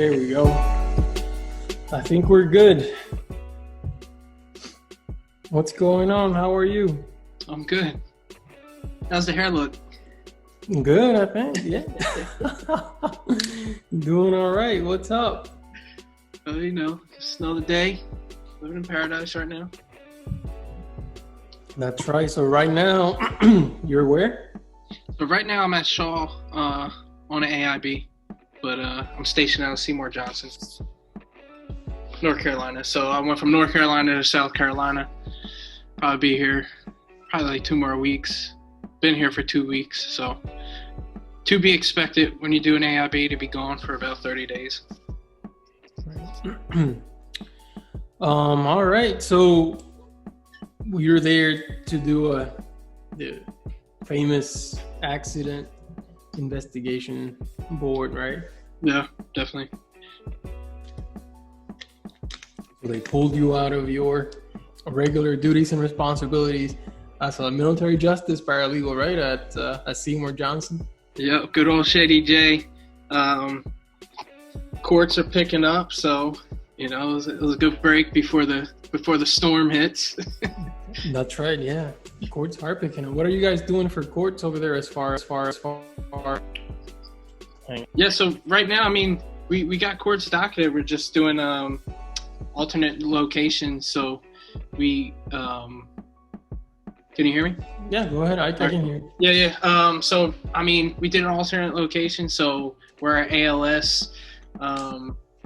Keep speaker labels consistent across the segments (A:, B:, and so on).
A: There we go. I think we're good. What's going on? How are you?
B: I'm good. How's the hair look?
A: Good, I think. Yeah. Doing all right. What's up?
B: Just another day. Living in paradise right now.
A: That's right. So right now, you're where?
B: So right now I'm at Shaw on an AIB, but I'm stationed out of Seymour, Johnson, North Carolina. So I went from North Carolina to South Carolina. Probably be here like 2 more weeks. Been here for 2 weeks, so to be expected when you do an AIB to be gone for about 30 days.
A: All right. So you're there to do the famous accident investigation board, right?
B: Yeah, definitely.
A: They pulled you out of your regular duties and responsibilities as a military justice paralegal, right, at Seymour Johnson.
B: Yeah, good old Shady J. Courts are picking up, so it was a good break before the storm hits.
A: That's right. Yeah, courts are picking up. What are you guys doing for courts over there as far?
B: Yeah, so right now, I mean, we got courts docketed. We're just doing alternate locations. So we can you hear me?
A: Yeah, go ahead. I can hear you.
B: Yeah. So I mean, we did an alternate location. So where our ALS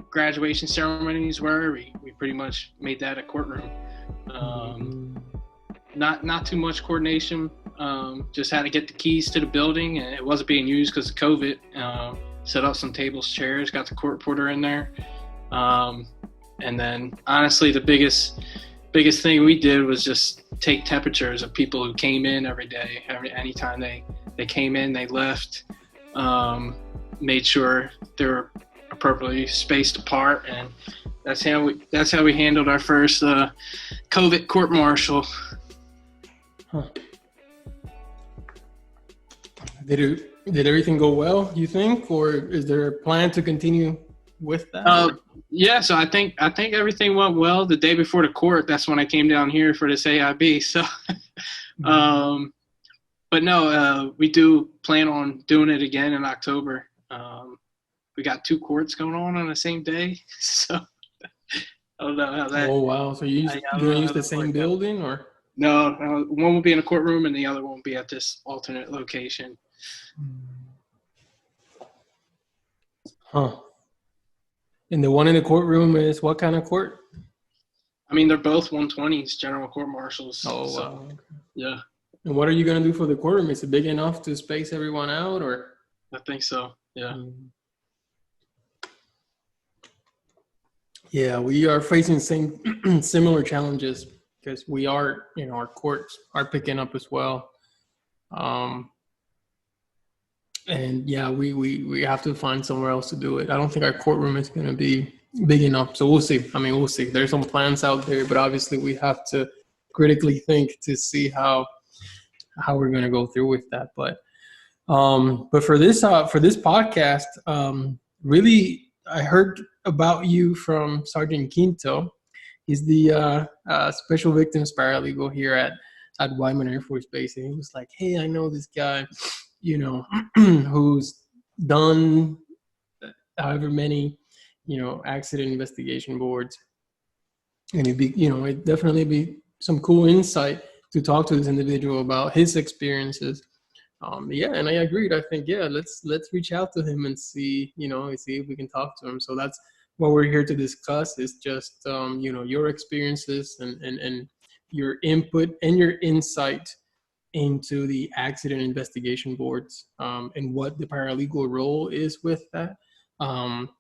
B: graduation ceremonies were, we pretty much made that a courtroom. Not too much coordination. Just had to get the keys to the building, and it wasn't being used because of COVID. Set up some tables, chairs, got the court reporter in there, and then honestly, the biggest thing we did was just take temperatures of people who came in every day. Anytime they came in, they left. Made sure they were appropriately spaced apart, and that's how we handled our first COVID court martial.
A: Huh. Did everything go well, you think, or is there a plan to continue with that?
B: Yeah, so I think everything went well. The day before the court, that's when I came down here for this AIB. So, but no, we do plan on doing it again in October. We got 2 courts going on the same day, so I don't know how that.
A: Oh wow! So you're gonna use the same building, or?
B: No, one will be in a courtroom and the other one will be at this alternate location.
A: Huh. And the one in the courtroom is what kind of court?
B: I mean, they're both 120s, general court martials.
A: Oh,
B: so,
A: wow. Okay.
B: Yeah.
A: And what are you going to do for the courtroom? Is it big enough to space everyone out, or?
B: I think so, yeah.
A: Yeah, we are facing similar challenges because we are, our courts are picking up as well. And yeah, we have to find somewhere else to do it. I don't think our courtroom is going to be big enough. So we'll see. I mean, we'll see. There's some plans out there, but obviously we have to critically think to see how we're going to go through with that. But for this podcast, really, I heard about you from Sergeant Quinto. He's the special victims paralegal here at Wyman Air Force Base. And he was like, hey, I know this guy, who's done however many, accident investigation boards. And it'd definitely be some cool insight to talk to this individual about his experiences. And I agreed. I think, let's reach out to him and see if we can talk to him. So that's what we're here to discuss, is just, your experiences and your input and your insight into the accident investigation boards, and what the paralegal role is with that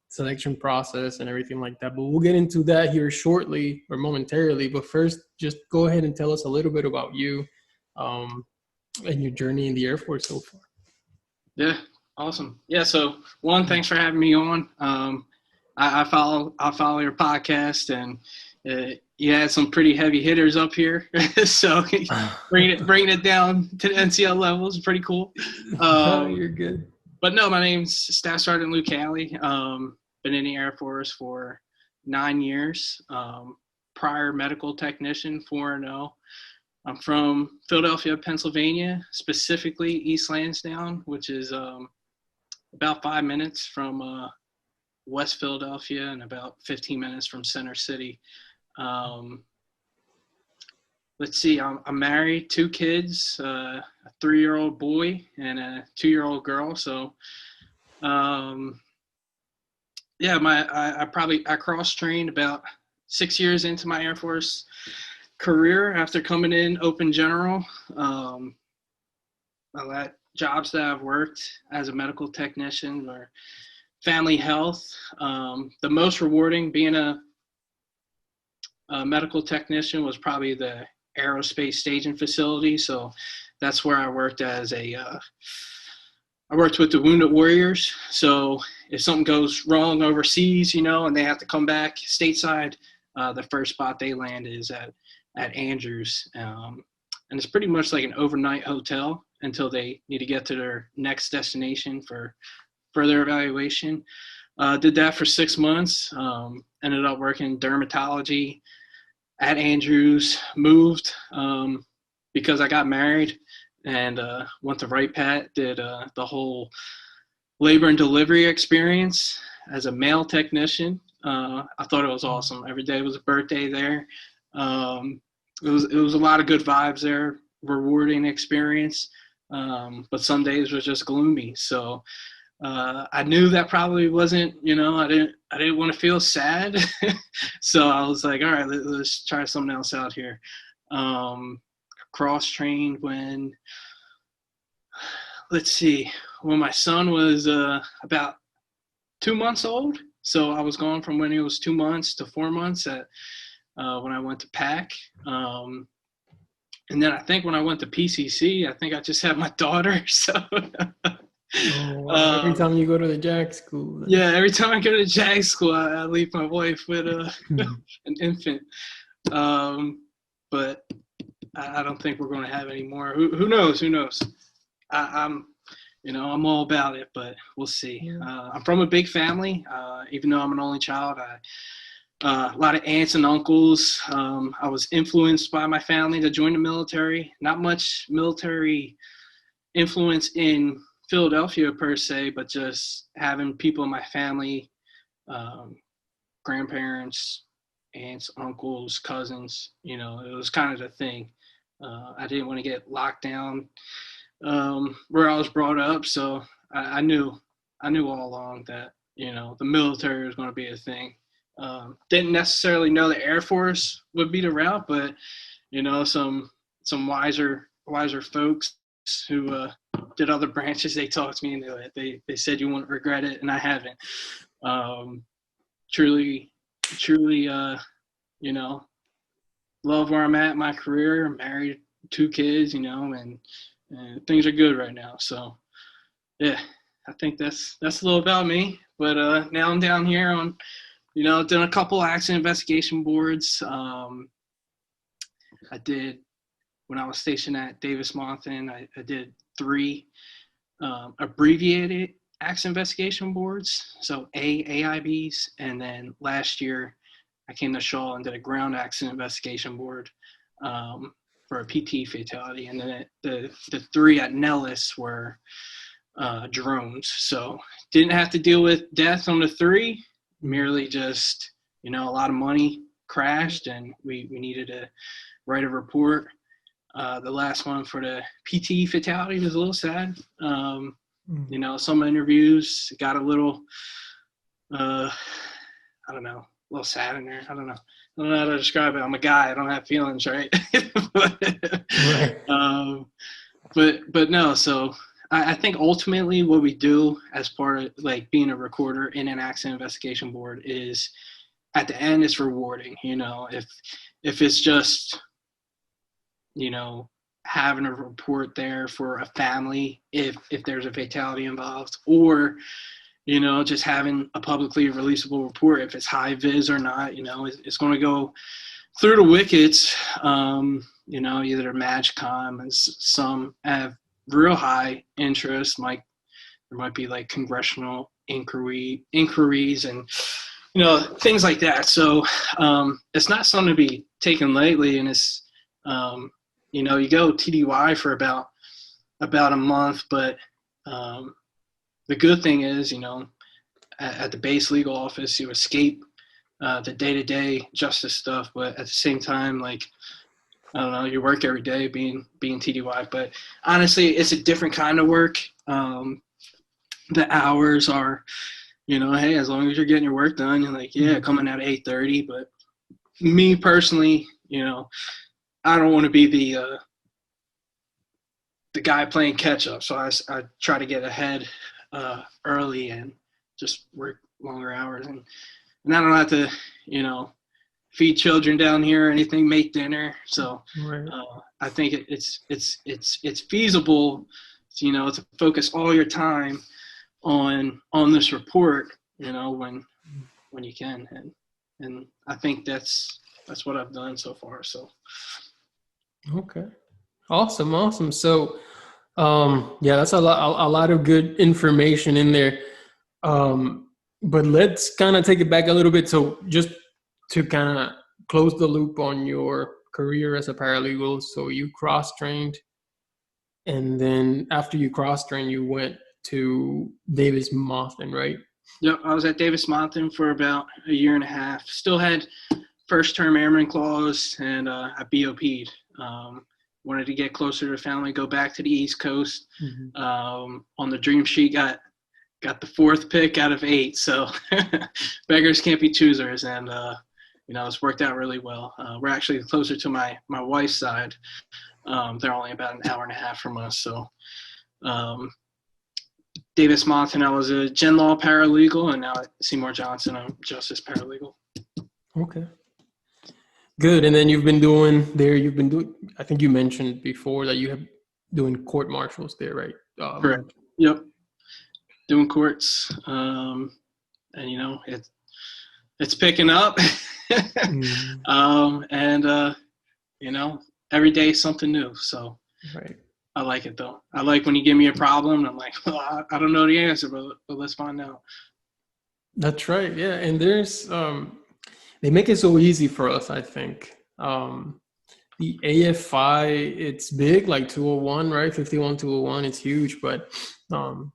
A: selection process and everything like that. But we'll get into that here shortly or momentarily. But first, just go ahead and tell us a little bit about you and your journey in the Air Force so far.
B: Yeah, awesome. Yeah, so one, thanks for having me on. I follow your podcast, and you had some pretty heavy hitters up here, so bringing it down to the NCL level is pretty cool.
A: You're good.
B: But no, my name's Staff Sergeant Luke Hally. been in the Air Force for 9 years. Prior medical technician, 4-0. I'm from Philadelphia, Pennsylvania, specifically East Lansdowne, which is about 5 minutes from West Philadelphia and about 15 minutes from Center City. Let's see, I'm married, 2 kids, a 3-year-old boy and a 2-year-old girl. So, yeah, I cross-trained about 6 years into my Air Force career after coming in open general. Jobs that I've worked as a medical technician or family health. The most rewarding being a medical technician was probably the aerospace staging facility. So that's where I worked I worked with the wounded warriors. So if something goes wrong overseas, and they have to come back stateside, the first spot they land is at Andrews. And it's pretty much like an overnight hotel until they need to get to their next destination for further evaluation. Did that for 6 months. Ended up working dermatology at Andrews, moved because I got married and went to Wright Pat, did the whole labor and delivery experience as a male technician. I thought it was awesome. Every day was a birthday there. It was a lot of good vibes there, rewarding experience, but some days was just gloomy. So I knew that probably wasn't, I didn't want to feel sad. So I was like, all right, let's try something else out here. Cross-trained when my son was about 2 months old. So I was gone from when he was 2 months to 4 months when I went to PAC. And then I think when I went to PCC, I think I just had my daughter. So
A: Oh, wow. Every time you go to the JAG school.
B: Yeah, every time I go to JAG school, I leave my wife with an infant. But I don't think we're going to have any more. Who knows? I'm all about it, but we'll see.
A: Yeah.
B: I'm from a big family. Even though I'm an only child, a lot of aunts and uncles. I was influenced by my family to join the military. Not much military influence in Philadelphia per se, but just having people in my family, grandparents, aunts, uncles, cousins, it was kind of the thing. I didn't want to get locked down where I was brought up, so I knew all along that the military was going to be a thing. Didn't necessarily know the Air Force would be the route, but some wiser folks who did other branches, they talked to me and they said you won't regret it, and I haven't. Truly, love where I'm at in my career. I'm married, 2 kids, and things are good right now. So yeah, I think that's a little about me. But now I'm down here on, done a couple accident investigation boards. I did, when I was stationed at Davis-Monthan, I did 3 abbreviated accident investigation boards, so AIBs, and then last year I came to Shaw and did a ground accident investigation board for a PT fatality, and then the 3 at Nellis were drones. So didn't have to deal with death on the 3, merely just a lot of money crashed and we needed to write a report. The last one for the PT fatality was a little sad. Some interviews got a little, a little sad in there. I don't know how to describe it. I'm a guy. I don't have feelings, right? But no. So I think ultimately what we do as part of like being a recorder in an accident investigation board is, at the end, it's rewarding. If it's just having a report there for a family if there's a fatality involved, or just having a publicly releasable report if it's high vis or not. It's going to go through the wickets. Either MAGCOM, and some have real high interest. There might be like congressional inquiries and things like that. So it's not something to be taken lightly, and it's you go TDY for about a month, but the good thing is, at the base legal office, you escape the day-to-day justice stuff, but at the same time, like, I don't know, you work every day being TDY. But honestly, it's a different kind of work. The hours are, hey, as long as you're getting your work done, you're like, yeah, coming out at 8:30. But me personally, I don't want to be the guy playing catch up. So I try to get ahead early and just work longer hours, and I don't have to, feed children down here or anything, make dinner. So
A: Right.
B: I think it's feasible, to focus all your time on this report, when you can, and I think that's what I've done so far. So.
A: Okay. Awesome. So, yeah, that's a lot of good information in there. But let's kind of take it back a little bit. So just to kind of close the loop on your career as a paralegal. So you cross-trained, and then after you cross-trained, you went to Davis Monthan, right?
B: Yep, I was at Davis Monthan for about a year and a half. Still had first-term airman clause, and I BOP'd. Wanted to get closer to the family, go back to the East Coast. On the dream sheet, got the 4th pick out of 8. So beggars can't be choosers, and it's worked out really well. We're actually closer to my wife's side. They're only about an hour and a half from us. So Davis Monthan, I was a Gen Law paralegal, and now at Seymour Johnson, I'm Justice Paralegal.
A: Okay. Good. And then you've been doing, I think you mentioned before that you have doing court martials there, right?
B: Correct. Yep. Doing courts. And it's picking up. And every day something new. So
A: right.
B: I like it though. I like when you give me a problem and I'm like, well, I don't know the answer, but let's find out.
A: That's right. Yeah. And there's, they make it so easy for us, I think. The AFI, it's big, like 201, right? 51201, it's huge, but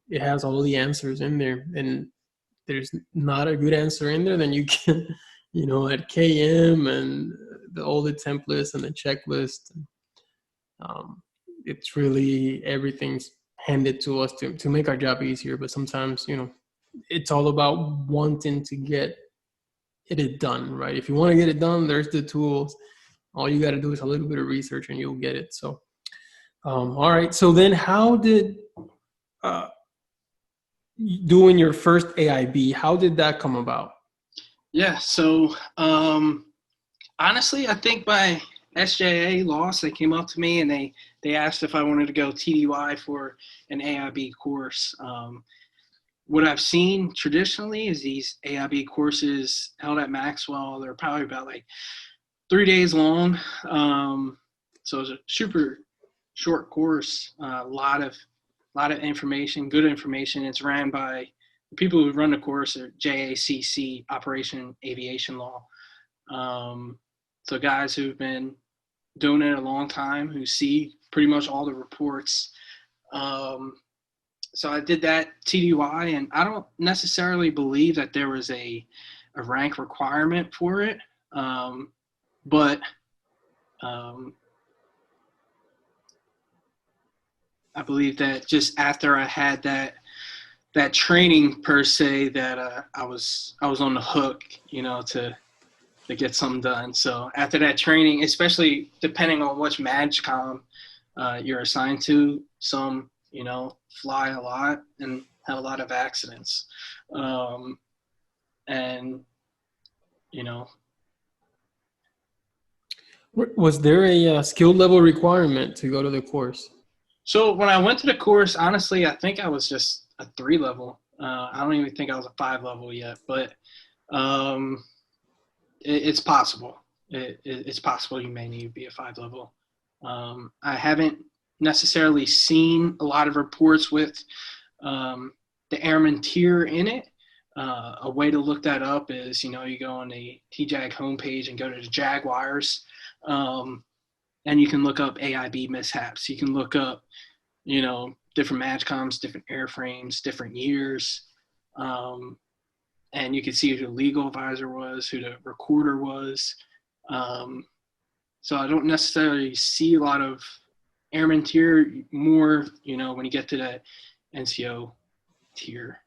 A: it has all the answers in there. And there's not a good answer in there, then you can, at KM and all the templates and the checklist. It's really, everything's handed to us to make our job easier. But sometimes, it's all about wanting to get it done, right? If you want to get it done, there's the tools. All you got to do is a little bit of research and you'll get it. So, all right. So then how did doing your first AIB, how did that come about?
B: Yeah. So honestly, I think my SJA loss, they came up to me and they asked if I wanted to go TDY for an AIB course. What I've seen traditionally is these AIB courses held at Maxwell. They're probably about like 3 days long. So it's a super short course, a lot of information, good information. It's ran by the people who run the course are JACC, Operation Aviation Law. So guys who've been doing it a long time, who see pretty much all the reports. So I did that TDY, and I don't necessarily believe that there was a rank requirement for it. But I believe that just after I had that training per se, that I was on the hook, to get something done. So after that training, especially depending on which MAGCOM you're assigned to, some fly a lot and have a lot of accidents, and
A: Was there a skill level requirement to go to the course?
B: So when I went to the course, honestly, I think I was just a 3 level. I don't even think I was a 5 level yet, but it's possible. It's possible you may need to be a 5 level. I haven't necessarily seen a lot of reports with the airman tier in it. A way to look that up is, you go on the TJAG homepage and go to the Jaguars, and you can look up AIB mishaps. You can look up, different MAJCOMs, different airframes, different years, and you can see who the legal advisor was, who the recorder was. So I don't necessarily see a lot of airman tier, more, when you get to that NCO tier.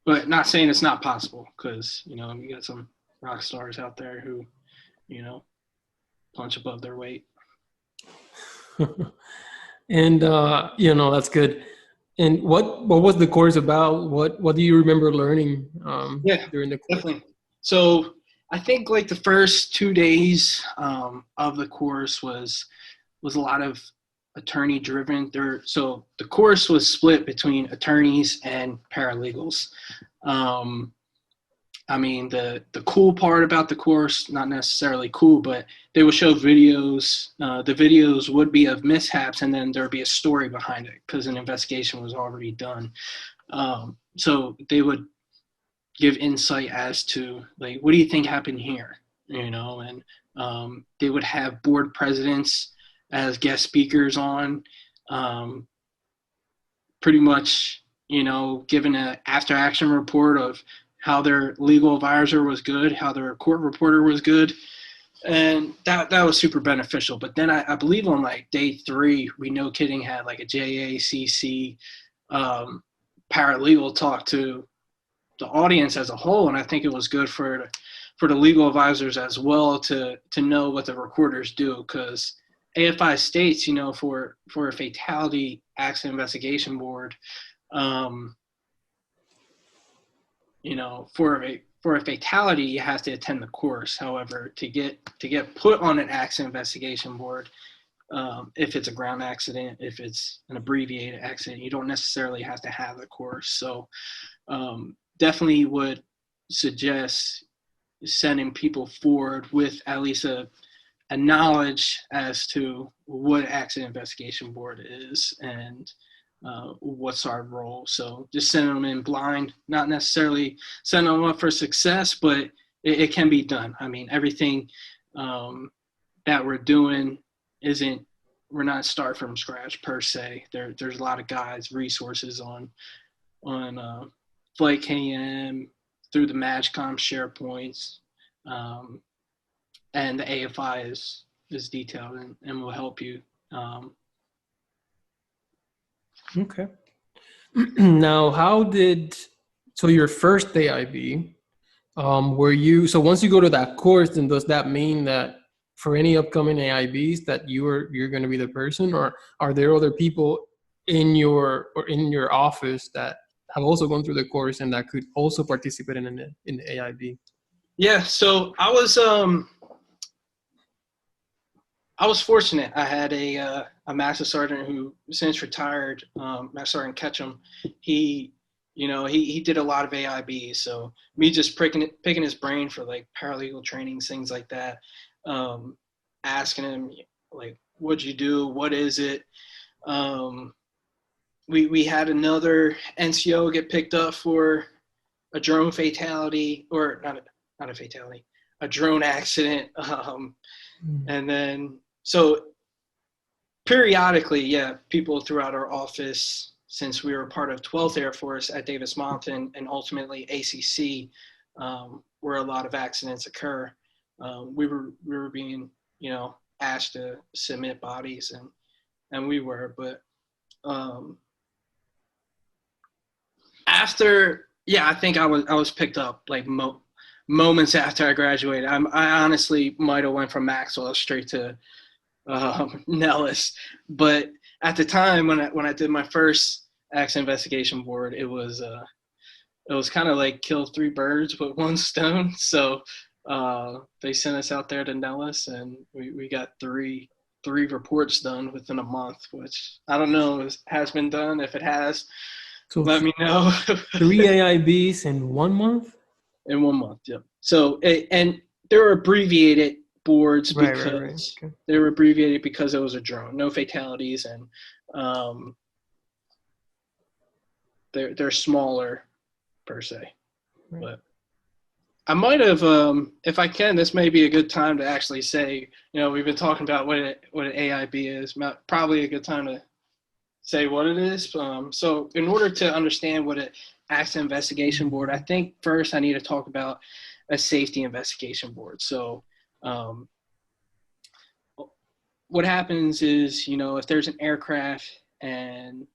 B: But not saying it's not possible, because, you got some rock stars out there who, punch above their weight.
A: And, that's good. And what was the course about? What do you remember learning during the course?
B: Definitely. So I think like the first 2 days of the course was a lot of attorney driven. So the course was split between attorneys and paralegals. I mean, the cool part about the course, not necessarily cool, but they would show videos. The videos would be of mishaps, and then there would be a story behind it because an investigation was already done. So they would give insight as to, like, what do you think happened here? And they would have board presidents as guest speakers on, pretty much, giving an after action report of how their legal advisor was good, how their court reporter was good. And that was super beneficial. But then I believe on like day 3, we no kidding had like a JACC paralegal talk to the audience as a whole. And I think it was good for the legal advisors as well to know what the recorders do, because AFI states, for a fatality accident investigation board, for a fatality, you have to attend the course. However, to get put on an accident investigation board, if it's a ground accident, if it's an abbreviated accident, you don't necessarily have to have the course. So definitely would suggest sending people forward with at least a knowledge as to what accident investigation board is and what's our role. So just sending them in blind, not necessarily sending them up for success, but it can be done. I mean, everything that we're doing we're not start from scratch per se. There's a lot of guides, resources on Flight KM, through the MAJCOM SharePoints, and the AFI is detailed and will help you.
A: Okay. Now, so your first AIB, so once you go to that course, then does that mean that for any upcoming AIBs that you're going to be the person, or are there other people in your office that have also gone through the course and that could also participate in the AIB? Yeah.
B: So I was fortunate. I had a master sergeant who since retired, Master Sergeant Ketchum. He did a lot of AIBs. So me just picking his brain for like paralegal trainings, things like that, asking him like, what'd you do? What is it? We had another NCO get picked up for a drone fatality, or not a fatality, a drone accident. And then, so periodically, people throughout our office, since we were part of 12th Air Force at Davis Mountain and ultimately ACC, where a lot of accidents occur, we were being, asked to submit bodies, and we were, but after, I think I was picked up like moments after I graduated. I honestly might have went from Maxwell straight to Nellis, but at the time when I did my first accident investigation board, it was kind of like kill 3 birds with 1 stone. So they sent us out there to Nellis, and we got three reports done within a month, which I don't know has been done. If it has, so let me know.
A: 3 AIBs in 1 month?
B: In 1 month, yep. So, and they were abbreviated boards because
A: Okay.
B: They were abbreviated because it was a drone, no fatalities, and they're smaller per se.
A: Right.
B: But I might have, if I can, this may be a good time to actually say, we've been talking about what an AIB is. Probably a good time to say what it is. So in order to understand what an accident investigation board, I think first I need to talk about a safety investigation board. So what happens is, if there's an aircraft and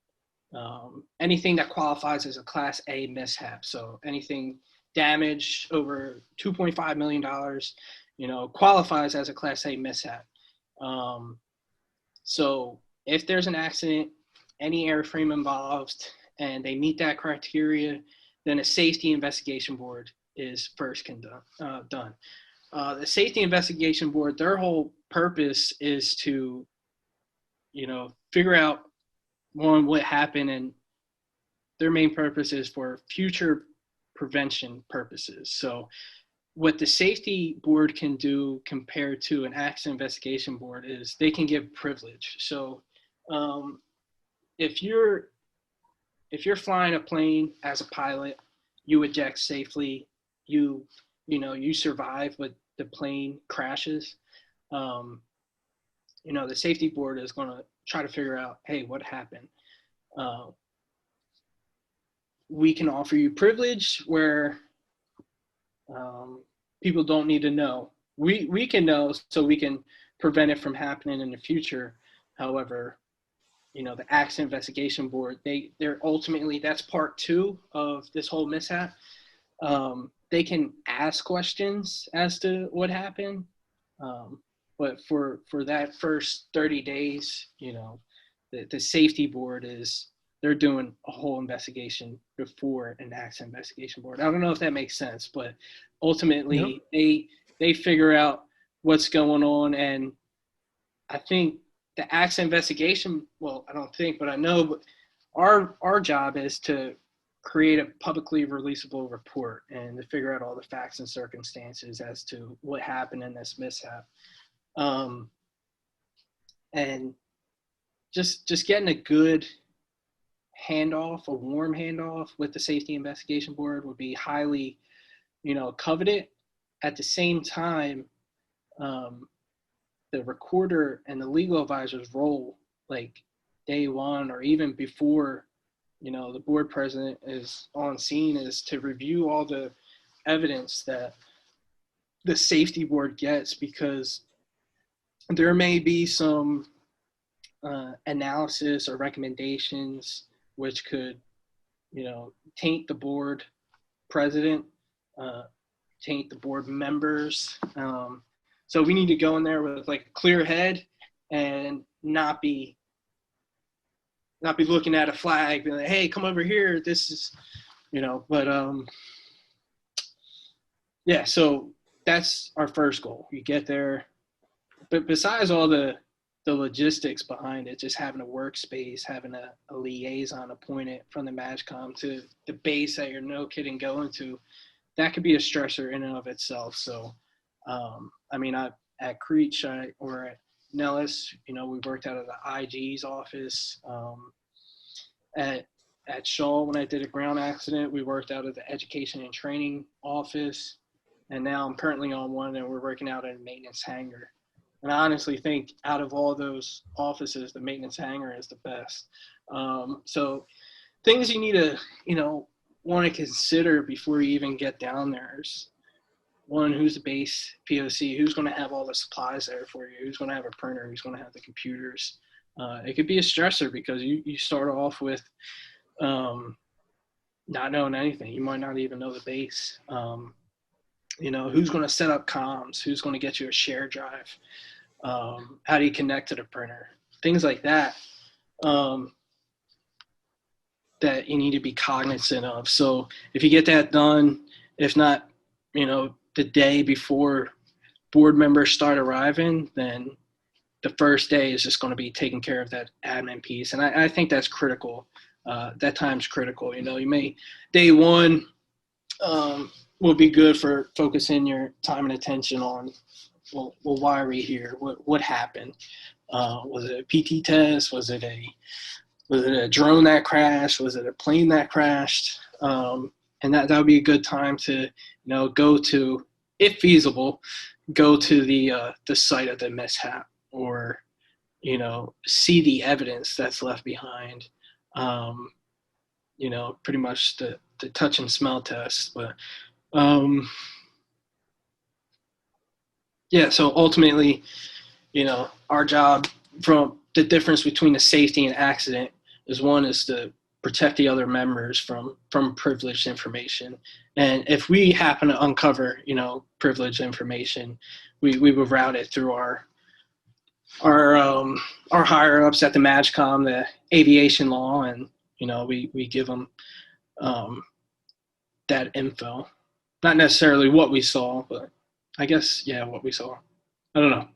B: anything that qualifies as a Class A mishap, so anything damage over $2.5 million, qualifies as a Class A mishap. So if there's an accident, any airframe involved, and they meet that criteria, then a safety investigation board is first done. The safety investigation board, their whole purpose is to, figure out, one, what happened, and their main purpose is for future prevention purposes. So what the safety board can do compared to an accident investigation board is they can give privilege. So if you're flying a plane as a pilot, you eject safely, you survive, but the plane crashes, the safety board is going to try to figure out, hey, what happened? We can offer you privilege where people don't need to know. We can know so we can prevent it from happening in the future. However, the accident investigation board, they're ultimately, that's part two of this whole mishap. They can ask questions as to what happened. But for that first 30 days, the safety board they're doing a whole investigation before an accident investigation board. I don't know if that makes sense, but ultimately they figure out what's going on. And I think the accident investigation, well, I don't think, but I know, but our job is to create a publicly releasable report and to figure out all the facts and circumstances as to what happened in this mishap. And just getting a good handoff, a warm handoff with the safety investigation board would be highly, coveted. At the same time, the recorder and the legal advisor's role, like day one or even before, the board president is on scene, is to review all the evidence that the safety board gets, because there may be some analysis or recommendations which could, taint the board president, taint the board members. So we need to go in there with like a clear head and not be looking at a flag, being like, hey, come over here. This is, yeah, so that's our first goal. You get there. But besides all the logistics behind it, just having a workspace, having a liaison appointed from the MAGCOM to the base that you're no kidding going to, that could be a stressor in and of itself. So, at Creech or at Nellis, we worked out of the IG's office. At Shaw, when I did a ground accident, we worked out of the education and training office. And now I'm currently on one, and we're working out in a maintenance hangar. And I honestly think out of all those offices, the maintenance hangar is the best. So things you need to, want to consider before you even get down there is, one, who's the base POC? Who's going to have all the supplies there for you? Who's going to have a printer? Who's going to have the computers? It could be a stressor because you start off with not knowing anything. You might not even know the base. Who's going to set up comms? Who's going to get you a share drive? How do you connect to the printer? Things like that that you need to be cognizant of. So if you get that done, if not, the day before board members start arriving, then the first day is just going to be taking care of that admin piece. And I think that's critical. That time's critical. You may, day one will be good for focusing your time and attention on, well, why are we here? What happened? Was it a PT test? Was it a Was it a drone that crashed? Was it a plane that crashed? And that would be a good time to, go to, if feasible, go to the site of the mishap, or, see the evidence that's left behind. Pretty much the touch and smell test. But yeah, so ultimately, our job, from the difference between a safety and accident, is to protect the other members from privileged information. And if we happen to uncover, privileged information, we would route it through our higher ups at the MAGCOM, the aviation law, and we give them that info. Not necessarily what we saw, but I guess, yeah, what we saw. I don't know.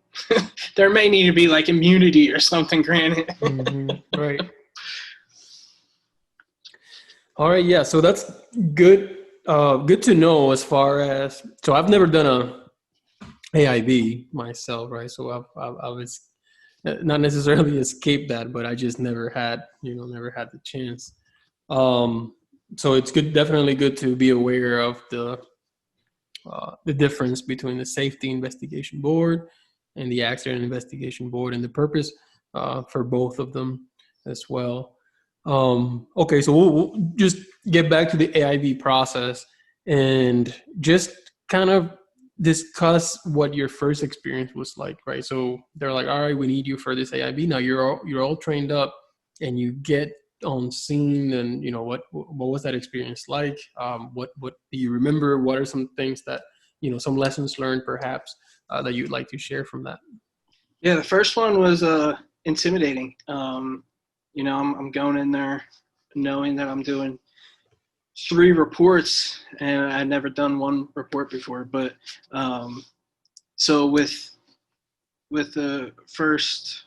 B: There may need to be like immunity or something granted.
A: Mm-hmm. Right. All right. Yeah. So that's good. Good to know as far as, so I've never done a AIB myself, right? So I was not necessarily escaped that, but I just never had the chance. So it's definitely good to be aware of the difference between the Safety Investigation Board and the Accident Investigation Board, and the purpose for both of them as well. Okay, so we'll just get back to the AIB process and just kind of discuss what your first experience was like, right? So they're like, all right, we need you for this AIB. Now you're all trained up, and you get on scene, and what was that experience like? What do you remember? What are some things that some lessons learned perhaps that you'd like to share from that?
B: Yeah, the first one was intimidating. I'm going in there knowing that I'm doing 3 reports, and I'd never done 1 report before. But so with the first,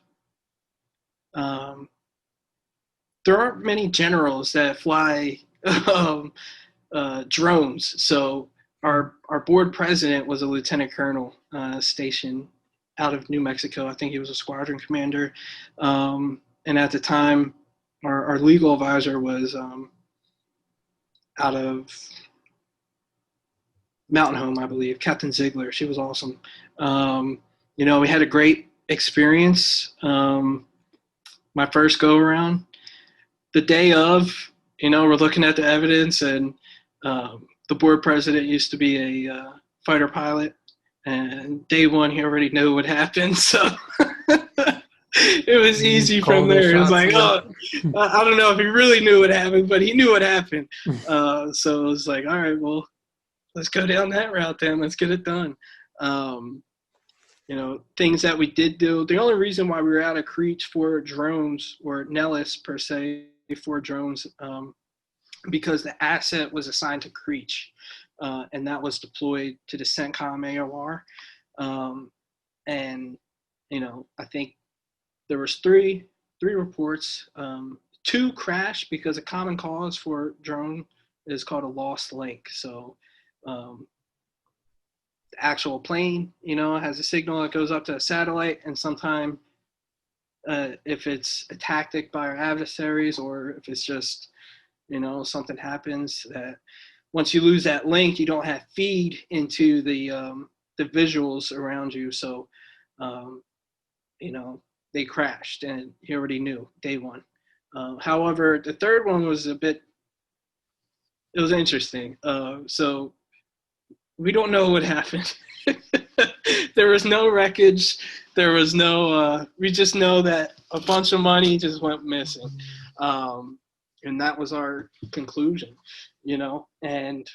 B: there aren't many generals that fly drones. So our board president was a lieutenant colonel stationed out of New Mexico. I think he was a squadron commander. And at the time, our legal advisor was out of Mountain Home, I believe, Captain Ziegler. She was awesome. We had a great experience. My first go around, the day of, we're looking at the evidence, and the board president used to be a fighter pilot, and day 1 he already knew what happened. So it was easy from there. It was like, I don't know if he really knew what happened, but he knew what happened. So it was like, all right, well, let's go down that route then. Let's get it done. Things that we did do. The only reason why we were out of Creech for drones, or Nellis per se, for drones, because the asset was assigned to Creech, and that was deployed to the CENTCOM AOR. And I think there was three reports. 2 crashed because a common cause for drone is called a lost link. So the actual plane, has a signal that goes up to a satellite, and sometime if it's a tactic by our adversaries, or if it's just, something happens that once you lose that link, you don't have feed into the visuals around you. So, they crashed, and he already knew day 1. However, the third one was it was interesting. So we don't know what happened. There was no wreckage. There was no, we just know that a bunch of money just went missing. And that was our conclusion, and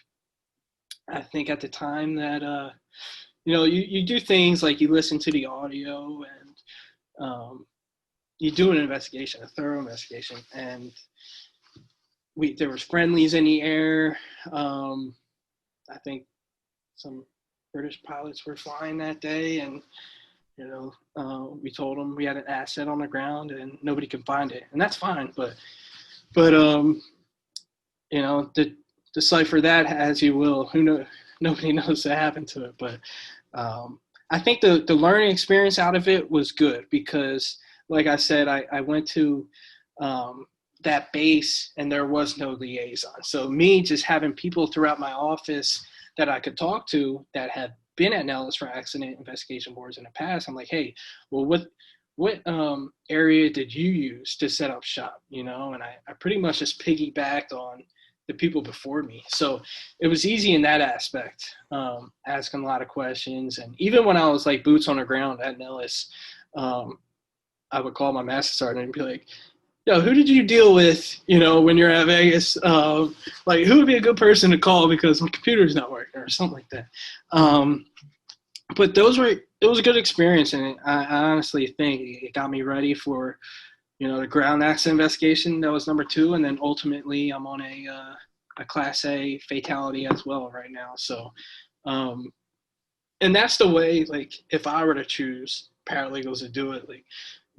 B: I think at the time that, you do things like you listen to the audio, and you do an investigation, a thorough investigation, and there was friendlies in the air. I think some British pilots were flying that day, and we told them we had an asset on the ground and nobody could find it, and that's fine. But decipher that as you will. Who knows? Nobody knows what happened to it. But I think the learning experience out of it was good, because, like I said, I went to that base, and there was no liaison. So me just having people throughout my office that I could talk to that had been at Nellis for accident investigation boards in the past, I'm like, hey, well, what area did you use to set up shop? And I pretty much just piggybacked on the people before me. So it was easy in that aspect, asking a lot of questions. And even when I was like boots on the ground at Nellis, I would call my master sergeant and be like, yo, who did you deal with, when you're at Vegas? Like, who would be a good person to call because my computer's not working or something like that. But it was a good experience, and I honestly think it got me ready for, the ground accident investigation. That was number 2, and then ultimately I'm on a Class A fatality as well right now. So, and that's the way, like, if I were to choose paralegals to do it, like,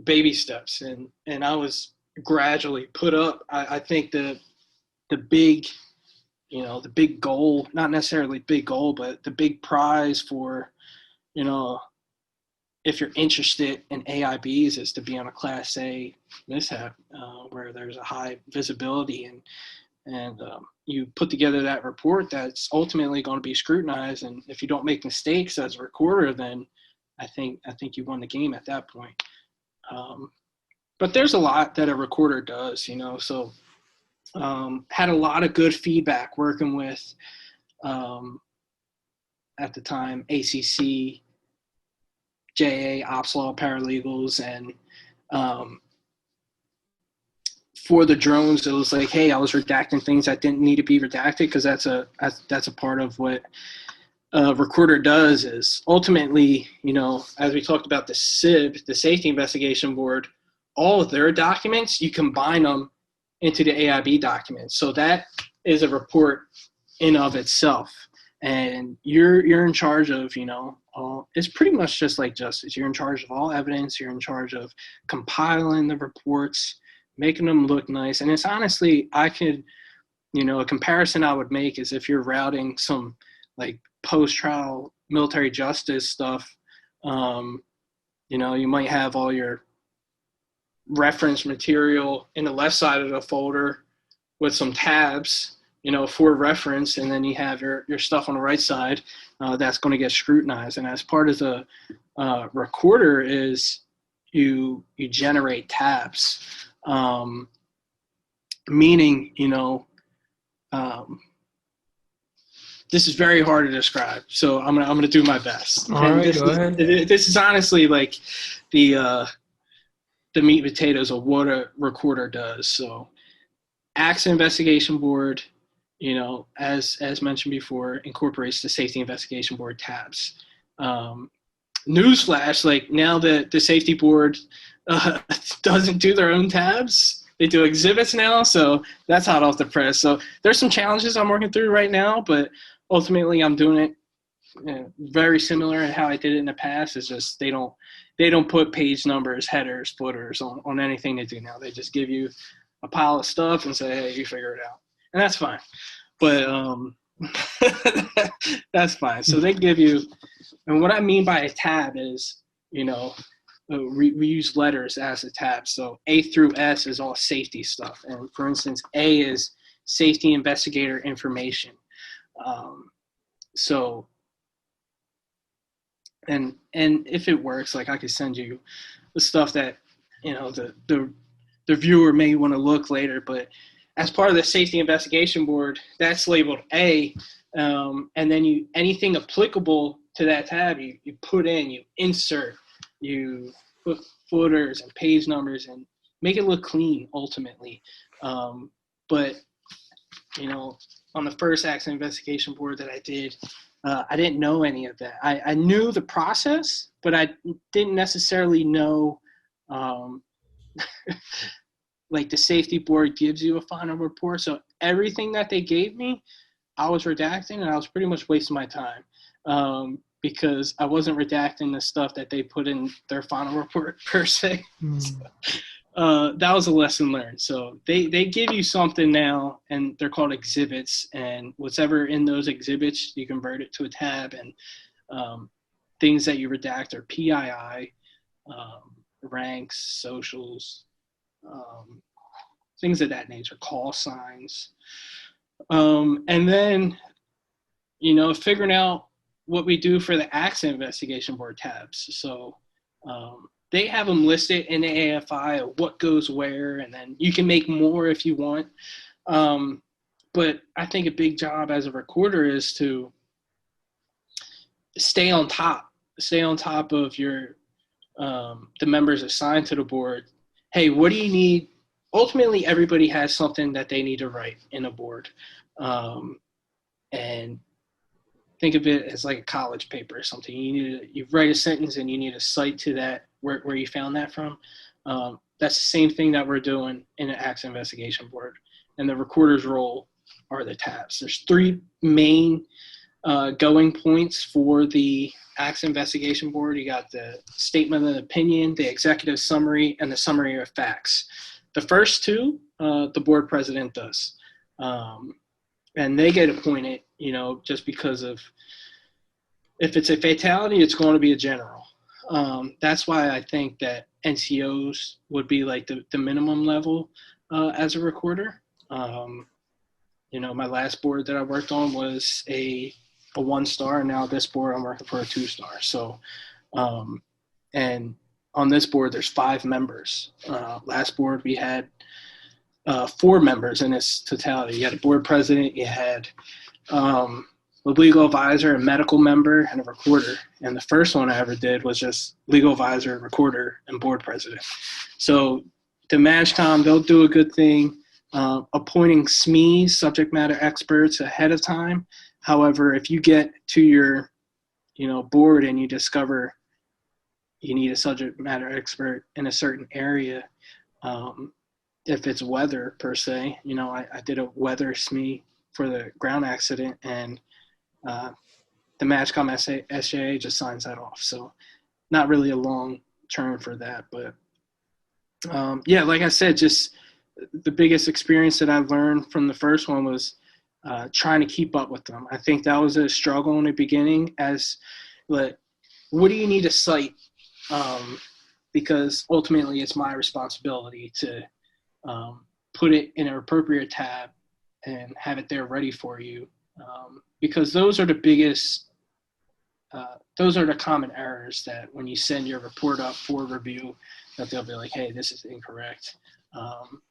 B: baby steps, and I was gradually put up. I think the big, the big goal, not necessarily big goal, but the big prize for, if you're interested in AIBs is to be on a Class A mishap where there's a high visibility and you put together that report that's ultimately going to be scrutinized. And if you don't make mistakes as a recorder, then I think you won the game at that point. But there's a lot that a recorder does, so had a lot of good feedback working with, at the time, ACC, JA, Ops Law, Paralegals, and for the drones, it was like, hey, I was redacting things that didn't need to be redacted because that's a part of what a recorder does is ultimately, as we talked about the SIB, the Safety Investigation Board, all of their documents, you combine them into the AIB documents. So that is a report in of itself. And you're in charge of, it's pretty much just like justice. You're in charge of all evidence. You're in charge of compiling the reports, making them look nice. And it's honestly, a comparison I would make is if you're routing some like post-trial military justice stuff, you might have all your reference material in the left side of the folder with some tabs, for reference, and then you have your stuff on the right side that's going to get scrutinized. And as part of the recorder is you generate tabs, meaning, this is very hard to describe, so I'm gonna do my best.
A: All right, go ahead.
B: This is honestly like the meat and potatoes of what a recorder does. So, Accident Investigation Board, as mentioned before, incorporates the Safety Investigation Board tabs. Newsflash, like now that the Safety Board doesn't do their own tabs, they do exhibits now, so that's hot off the press. So there's some challenges I'm working through right now, but ultimately I'm doing it very similar to how I did it in the past. It's just they don't put page numbers, headers, footers on anything they do now. They just give you a pile of stuff and say, hey, you figure it out. And that's fine. But that's fine. So they give you, and what I mean by a tab is, we use letters as a tab. So A through S is all safety stuff. And for instance, A is safety investigator information. So, and if it works, like I could send you the stuff that, the viewer may want to look later, but as part of the Safety Investigation Board, that's labeled A, and then anything applicable to that tab, you put in, you insert, you put footers and page numbers and make it look clean ultimately. But, on the first Accident Investigation Board that I did, I didn't know any of that. I knew the process, but I didn't necessarily know, like the Safety Board gives you a final report. So everything that they gave me, I was redacting, and I was pretty much wasting my time because I wasn't redacting the stuff that they put in their final report per se. So, that was a lesson learned. So they give you something now, and they're called exhibits, and whatever in those exhibits, you convert it to a tab, and things that you redact are PII, ranks, socials, things of that nature, call signs. And then, figuring out what we do for the accident investigation board tabs. So they have them listed in the AFI of what goes where, and then you can make more if you want. But I think a big job as a recorder is to stay on top of your the members assigned to the board. Hey, what do you need? Ultimately, everybody has something that they need to write in a board, and think of it as like a college paper or something. You write a sentence and you need a cite to that where you found that from. That's the same thing that we're doing in an accident investigation board, and the recorder's role are the tabs. There's three main going points for the accident investigation board. You got the statement of opinion, the executive summary, and the summary of facts. The first two, the board president does. And they get appointed, just because of, if it's a fatality, it's going to be a general. That's why I think that NCOs would be like the minimum level as a recorder. My last board that I worked on was a 1-star, and now this board I'm working for a 2-star. So, and on this board there's 5 members. Last board we had 4 members in its totality. You had a board president, you had a legal advisor, a medical member, and a recorder. And the first one I ever did was just legal advisor, recorder, and board president. So the MAGCOM, they'll do a good thing appointing SMEs, subject matter experts, ahead of time. However, if you get to your board and you discover you need a subject matter expert in a certain area, if it's weather per se, I did a weather SME for the ground accident, and the MAGCOM SJA just signs that off. So not really a long term for that. But like I said, just the biggest experience that I've learned from the first one was trying to keep up with them. I think that was a struggle in the beginning what do you need to cite? Because ultimately it's my responsibility to put it in an appropriate tab and have it there ready for you. Because those are the biggest, those are the common errors that when you send your report up for review, that they'll be like, hey, this is incorrect.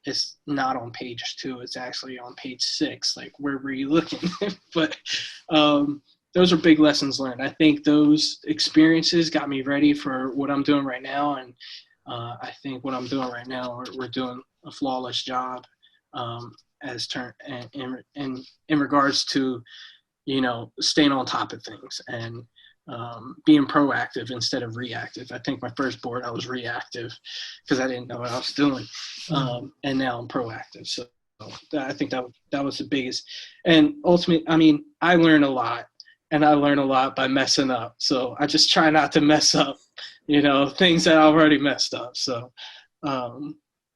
B: It's not on page 2, it's actually on page 6. Like, where were you looking? But those are big lessons learned. I think those experiences got me ready for what I'm doing right now. And I think what I'm doing right now, we're doing a flawless job in regards to, staying on top of things and being proactive instead of reactive. I think my first board I was reactive because I didn't know what I was doing, and now I'm proactive. So I think that was the biggest. And ultimately, I learned a lot, and I learn a lot by messing up. So I just try not to mess up, things that I've already messed up. So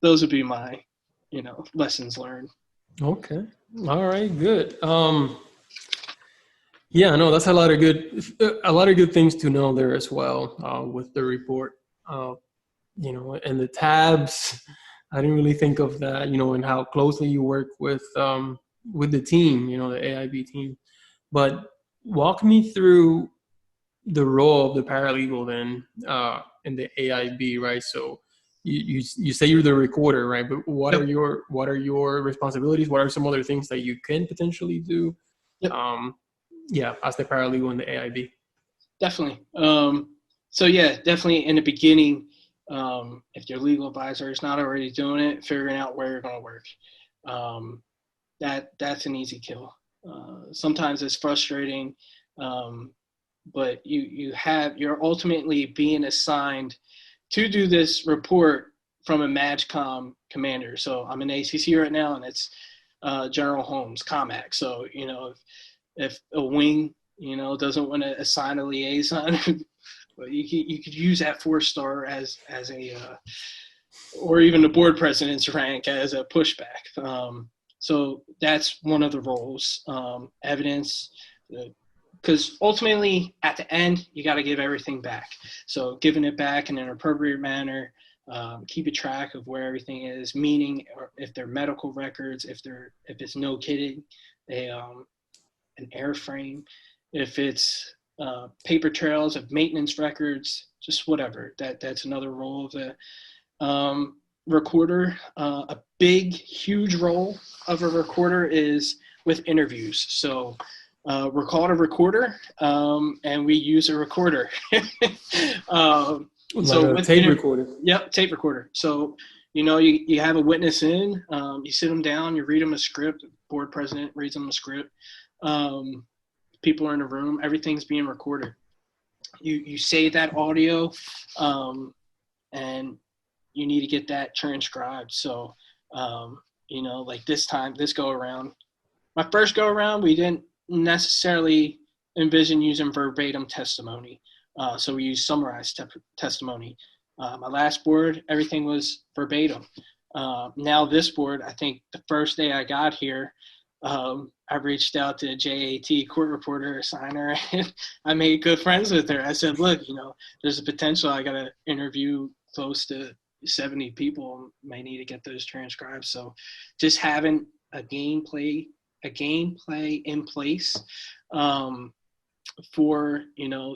B: those would be my, lessons learned.
A: Okay. All right. Good. Yeah, no, that's a lot of good things to know there as well with the report. And the tabs. I didn't really think of that, and how closely you work with the team, the AIB team. But walk me through the role of the paralegal then in the AIB, right? So you say you're the recorder, right? But what are your responsibilities? What are some other things that you can potentially do?
B: Yep.
A: As the paralegal in the AIB.
B: Definitely. Definitely in the beginning, if your legal advisor is not already doing it, figuring out where you're going to work. That's an easy kill. Sometimes it's frustrating, but you're ultimately being assigned to do this report from a MAGCOM commander. So I'm in ACC right now, and it's General Holmes, COMAC. So, if a wing, doesn't want to assign a liaison, well, you could use that 4-star as a, or even the board president's rank as a pushback. So that's one of the roles. Evidence, because ultimately at the end you got to give everything back. So giving it back in an appropriate manner, keeping track of where everything is, meaning or if they're medical records, if it's no kidding, an airframe, if it's paper trails of maintenance records, just whatever. That's another role of the recorder. A big, huge role of a recorder is with interviews. So we're called a recorder, and we use a recorder.
A: So a tape recorder.
B: Yep, tape recorder. So you have a witness in, you sit them down, you read them a script. The board president reads them a script. People are in a room. Everything's being recorded. You save that audio, and you need to get that transcribed. So, like this go around, my first go around, we didn't necessarily envision using verbatim testimony. So we used summarized testimony. My last board, everything was verbatim. Now this board, I think the first day I got here, I reached out to JAT court reporter, signer, and I made good friends with her. I said, look, there's a potential. I got to interview close to 70 people, may need to get those transcribed. So just having a gameplay in place for,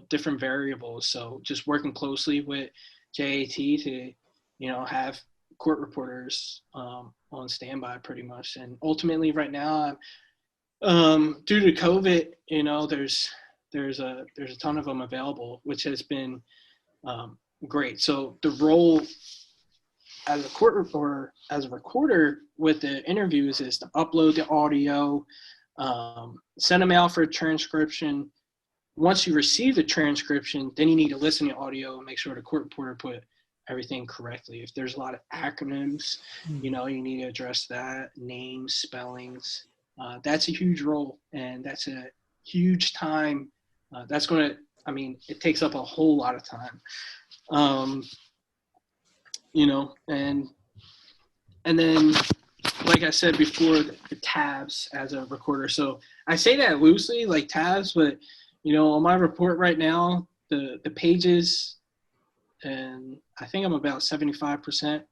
B: different variables. So just working closely with JAT to, have court reporters on standby pretty much. And ultimately right now, due to COVID, there's a ton of them available, which has been great. So the role as a court reporter, as a recorder with the interviews is to upload the audio, send them out for a transcription. Once you receive the transcription, then you need to listen to the audio and make sure the court reporter put everything correctly. If there's a lot of acronyms, you need to address that, names, spellings. That's a huge role, and that's a huge time. It takes up a whole lot of time. And then, like I said before, the tabs as a recorder. So I say that loosely, like tabs, but, on my report right now, the pages, and I think I'm about 75%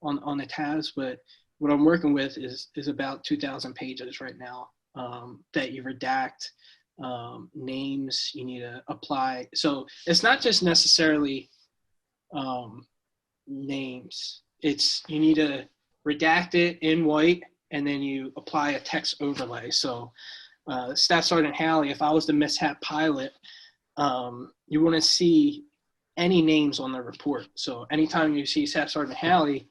B: on the tabs, but what I'm working with is about 2,000 pages right now that you redact, names you need to apply. So it's not just necessarily names. It's you need to redact it in white, and then you apply a text overlay. So Staff Sergeant Hally, if I was the mishap pilot, you wouldn't see any names on the report. So anytime you see Staff Sergeant Hally,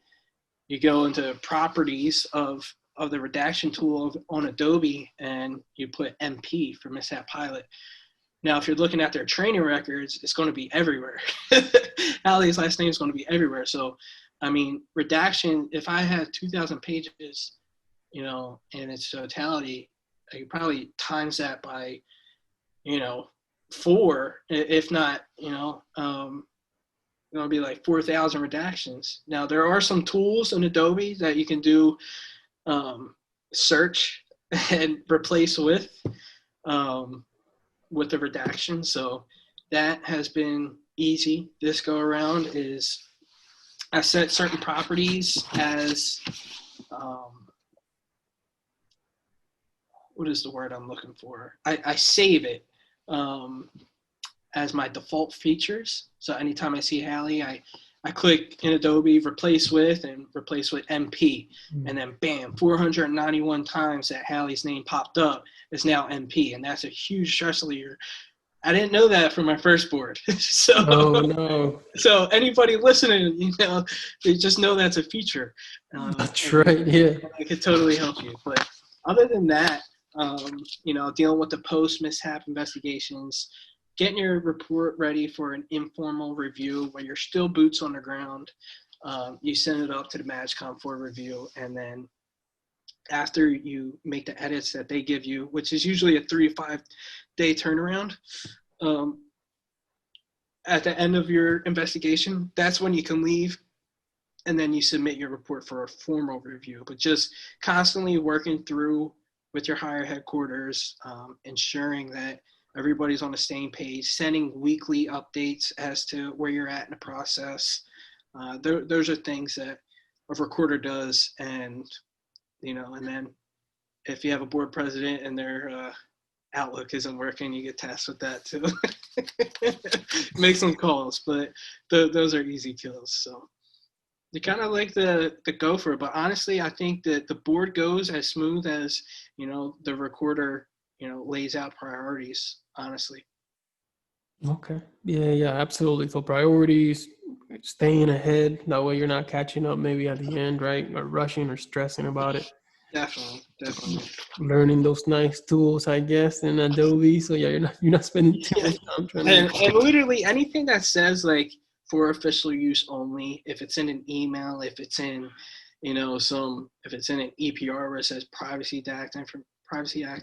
B: you go into properties of the redaction tool on Adobe, and you put MP for mishap pilot. Now, if you're looking at their training records, it's going to be everywhere. Hallie's last name is going to be everywhere. So, redaction, if I had 2,000 pages, in its totality, I could probably times that by, 4, if not, it'll be like 4,000 redactions. Now, there are some tools in Adobe that you can do search and replace with the redaction. So that has been easy. This go around is I set certain properties as, what is the word I'm looking for? I save it as my default features. So anytime I see Hally, I click in Adobe, replace with MP. And then bam, 491 times that Hallie's name popped up is now MP. And that's a huge stress reliever. I didn't know that from my first board. So,
A: oh, no.
B: So anybody listening, they just know that's a feature.
A: That's right, yeah.
B: It could totally help you. But other than that, dealing with the post-mishap investigations, getting your report ready for an informal review where you're still boots on the ground. You send it up to the MAGCOM for review, and then after you make the edits that they give you, which is usually a 3 to 5 day turnaround, at the end of your investigation, that's when you can leave, and then you submit your report for a formal review. But just constantly working through with your higher headquarters, ensuring that everybody's on the same page, sending weekly updates as to where you're at in the process, Those are things that a recorder does, and and then if you have a board president and their Outlook isn't working, you get tasked with that too. Make some calls, but those are easy kills. So you kind of like the gopher, but honestly, I think that the board goes as smooth as the recorder lays out priorities. Honestly.
A: Okay. Yeah, absolutely. So priorities, staying ahead. That way you're not catching up maybe at the end, right? Or rushing or stressing about it.
B: Definitely.
A: Learning those nice tools, I guess, in Adobe. So yeah, you're not spending too much time trying
B: and literally anything that says like for official use only, if it's in an email, if it's in if it's in an EPR where it says Privacy Act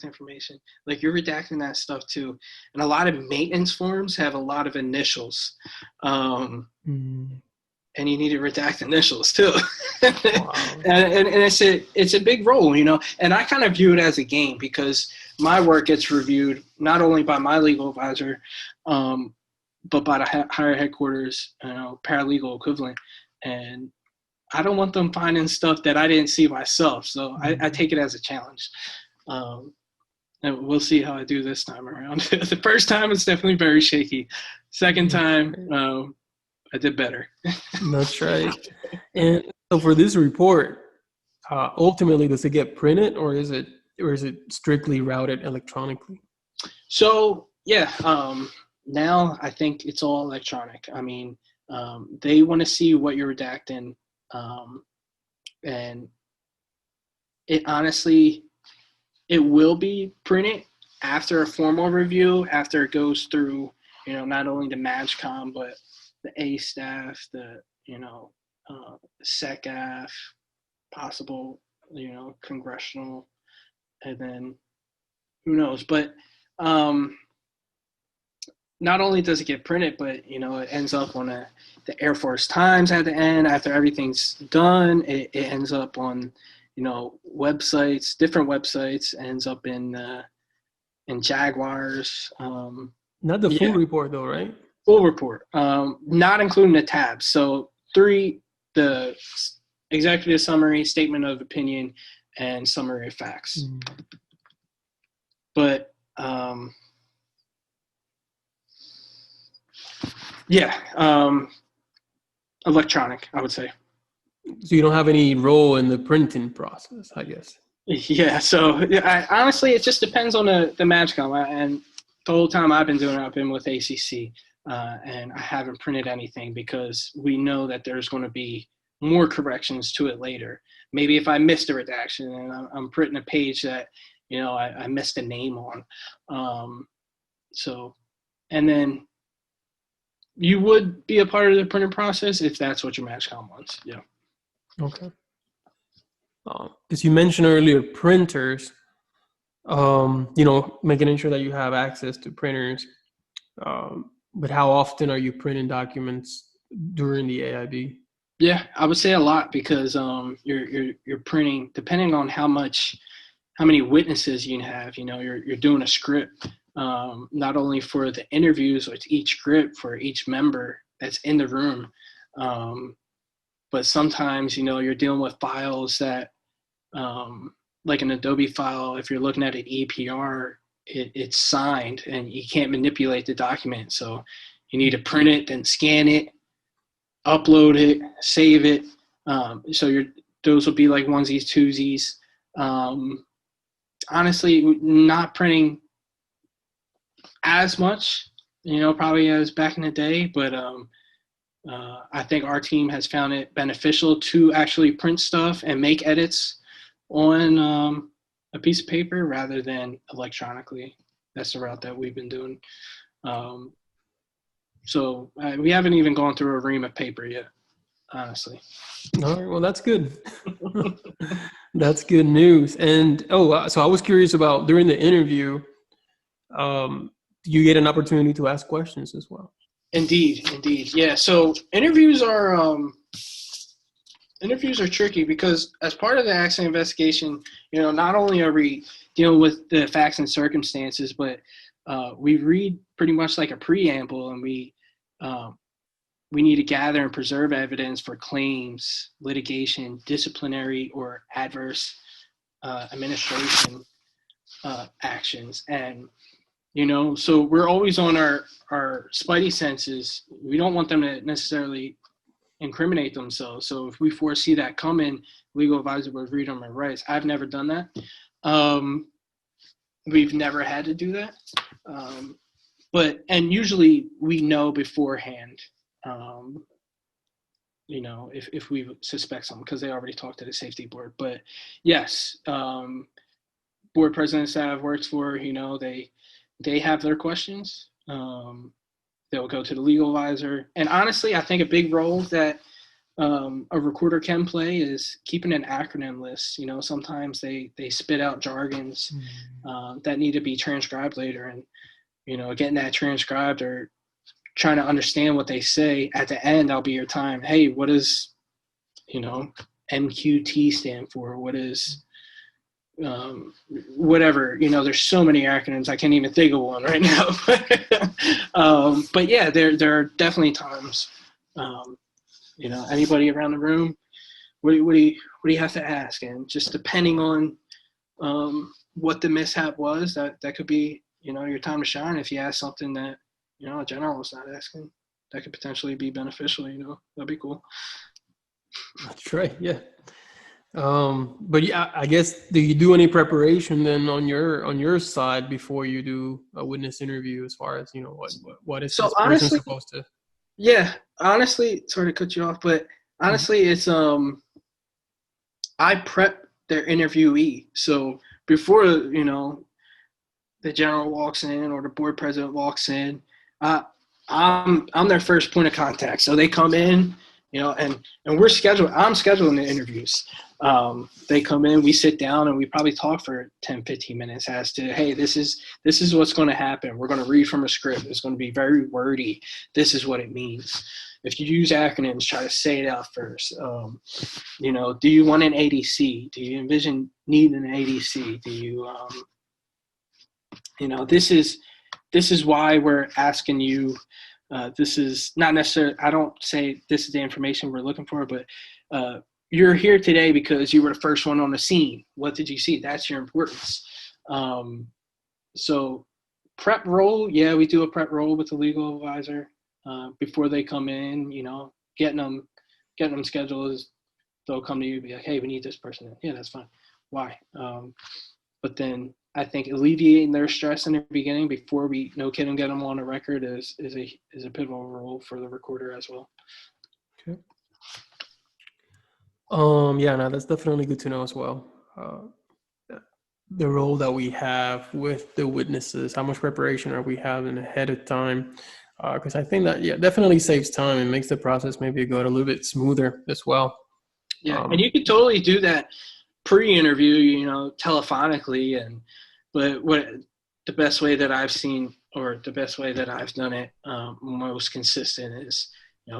B: information, like you're redacting that stuff too. And a lot of maintenance forms have a lot of initials, and you need to redact initials too. Wow. and it's a big role, and I kind of view it as a game because my work gets reviewed not only by my legal advisor, but by the higher headquarters, paralegal equivalent. And I don't want them finding stuff that I didn't see myself. So I take it as a challenge. And we'll see how I do this time around. The first time, it's definitely very shaky. Second time, I did better.
A: That's right. And so for this report, ultimately, does it get printed or is it strictly routed electronically?
B: So yeah, now I think it's all electronic. I mean, they want to see what you're redacting, and it honestly, it will be printed after a formal review, after it goes through, not only the MAGCOM, but the A staff, the, SECAF, possible, congressional, and then who knows. But not only does it get printed, but, it ends up on the Air Force Times at the end. After everything's done, it ends up on, websites, different websites, ends up in Jaguars.
A: Not the full report though, right?
B: Full report, not including the tabs. So the executive summary, statement of opinion, and summary of facts. But electronic, I would say.
A: So you don't have any role in the printing process, I guess.
B: Yeah. So honestly, it just depends on the MAGCOM. And the whole time I've been doing it, I've been with ACC, and I haven't printed anything because we know that there's going to be more corrections to it later. Maybe if I missed a redaction and I'm printing a page that, I missed a name on. And then you would be a part of the printing process if that's what your MAGCOM wants. Yeah.
A: Okay. Because you mentioned earlier printers, making sure that you have access to printers. But how often are you printing documents during the AIB?
B: Yeah, I would say a lot because you're printing depending on how many witnesses you have. You're doing a script not only for the interviews or each script for each member that's in the room, but sometimes you're dealing with files that like an Adobe file. If you're looking at an EPR, it's signed and you can't manipulate the document. So you need to print it, then scan it, upload it, save it. So those will be like onesies, twosies. Honestly, not printing as much, probably as back in the day, but I think our team has found it beneficial to actually print stuff and make edits on a piece of paper rather than electronically. That's the route that we've been doing. So we haven't even gone through a ream of paper yet, honestly.
A: All right, well, that's good. That's good news. And so I was curious about during the interview, you get an opportunity to ask questions as well. Indeed.
B: Yeah. So interviews are tricky because as part of the accident investigation, not only are we dealing with the facts and circumstances, but we read pretty much like a preamble, and we we need to gather and preserve evidence for claims, litigation, disciplinary, or adverse administration actions. And, so we're always on our spidey senses. We don't want them to necessarily incriminate themselves. So if we foresee that coming, legal advisor would read them our rights. I've never done that. We've never had to do that. And usually we know beforehand, if we suspect something, because they already talked to the safety board. But yes, board presidents that I've worked for, they have their questions. They'll go to the legal advisor. And honestly, I think a big role that a recorder can play is keeping an acronym list. Sometimes they spit out jargons that need to be transcribed later. And, getting that transcribed or trying to understand what they say at the end, I'll be your time. Hey, what does, MQT stand for? What is whatever, there's so many acronyms. I can't even think of one right now. But yeah, there are definitely times, anybody around the room, what do you have to ask? And just depending on what the mishap was, that could be, your time to shine. If you ask something that, a general is not asking, that could potentially be beneficial, that'd be cool.
A: That's right. Yeah. But yeah, I guess, do you do any preparation then on your side before you do a witness interview, as far as, what is this person supposed to?
B: Yeah, honestly, sorry to cut you off, but honestly, it's, I prep their interviewee. So before, the general walks in or the board president walks in, I'm their first point of contact. So they come in, and I'm scheduling the interviews. They come in, we sit down, and we probably talk for 10, 15 minutes as to, hey, this is what's going to happen. We're going to read from a script. It's going to be very wordy. This is what it means. If you use acronyms, try to say it out first. Do you want an ADC? Do you envision needing an ADC? Do you, this is why we're asking you. This is not necessarily, I don't say this is the information we're looking for, but you're here today because you were the first one on the scene. What did you see? That's your importance. So prep roll, yeah, we do a prep roll with the legal advisor before they come in, getting them scheduled. They'll come to you and be like, hey, we need this person. Yeah, that's fine. Why? But then I think alleviating their stress in the beginning before we get them on a record is a pivotal role for the recorder as well.
A: Okay. Yeah, no, that's definitely good to know as well. The role that we have with the witnesses, how much preparation are we having ahead of time? Because I think that, yeah, definitely saves time and makes the process maybe go a little bit smoother as well.
B: Yeah, and you could totally do that pre-interview, telephonically, but what the best way that I've seen, or the best way that I've done it most consistent is,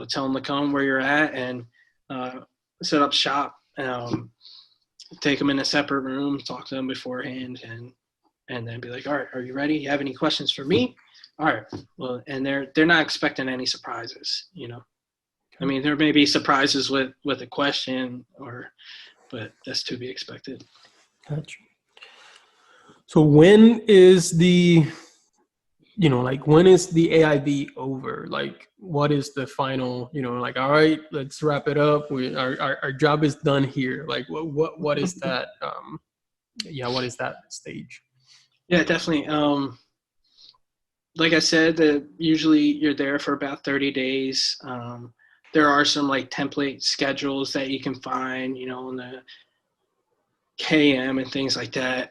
B: tell them to come where you're at and set up shop. Take them in a separate room, talk to them beforehand, and then be like, all right, are you ready? You have any questions for me? All right. Well, and they're not expecting any surprises, I mean, there may be surprises with a question, but that's to be expected.
A: Gotcha. So when is the AIB over? Like, what is the final, all right, let's wrap it up. Our job is done here. Like, what is that? What is that stage?
B: Yeah, definitely. Like I said, usually you're there for about 30 days. There are some template schedules that you can find, in the KM and things like that.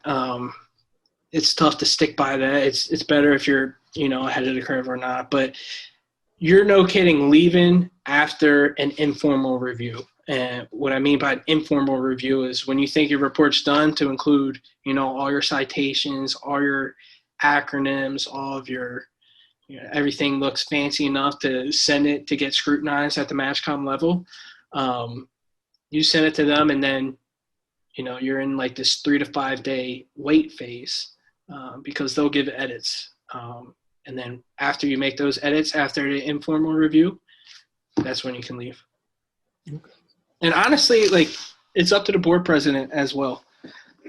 B: It's tough to stick by that. It's better if you're, ahead of the curve or not. But you're no kidding leaving after an informal review. And what I mean by an informal review is when you think your report's done, to include, all your citations, all your acronyms, all of your, everything looks fancy enough to send it to get scrutinized at the MatchCom level. You send it to them, and then, you're in this 3 to 5 day wait phase because they'll give edits. And then after you make those edits, after the informal review, that's when you can leave.
A: Okay.
B: And honestly, like, it's up to the board president as well.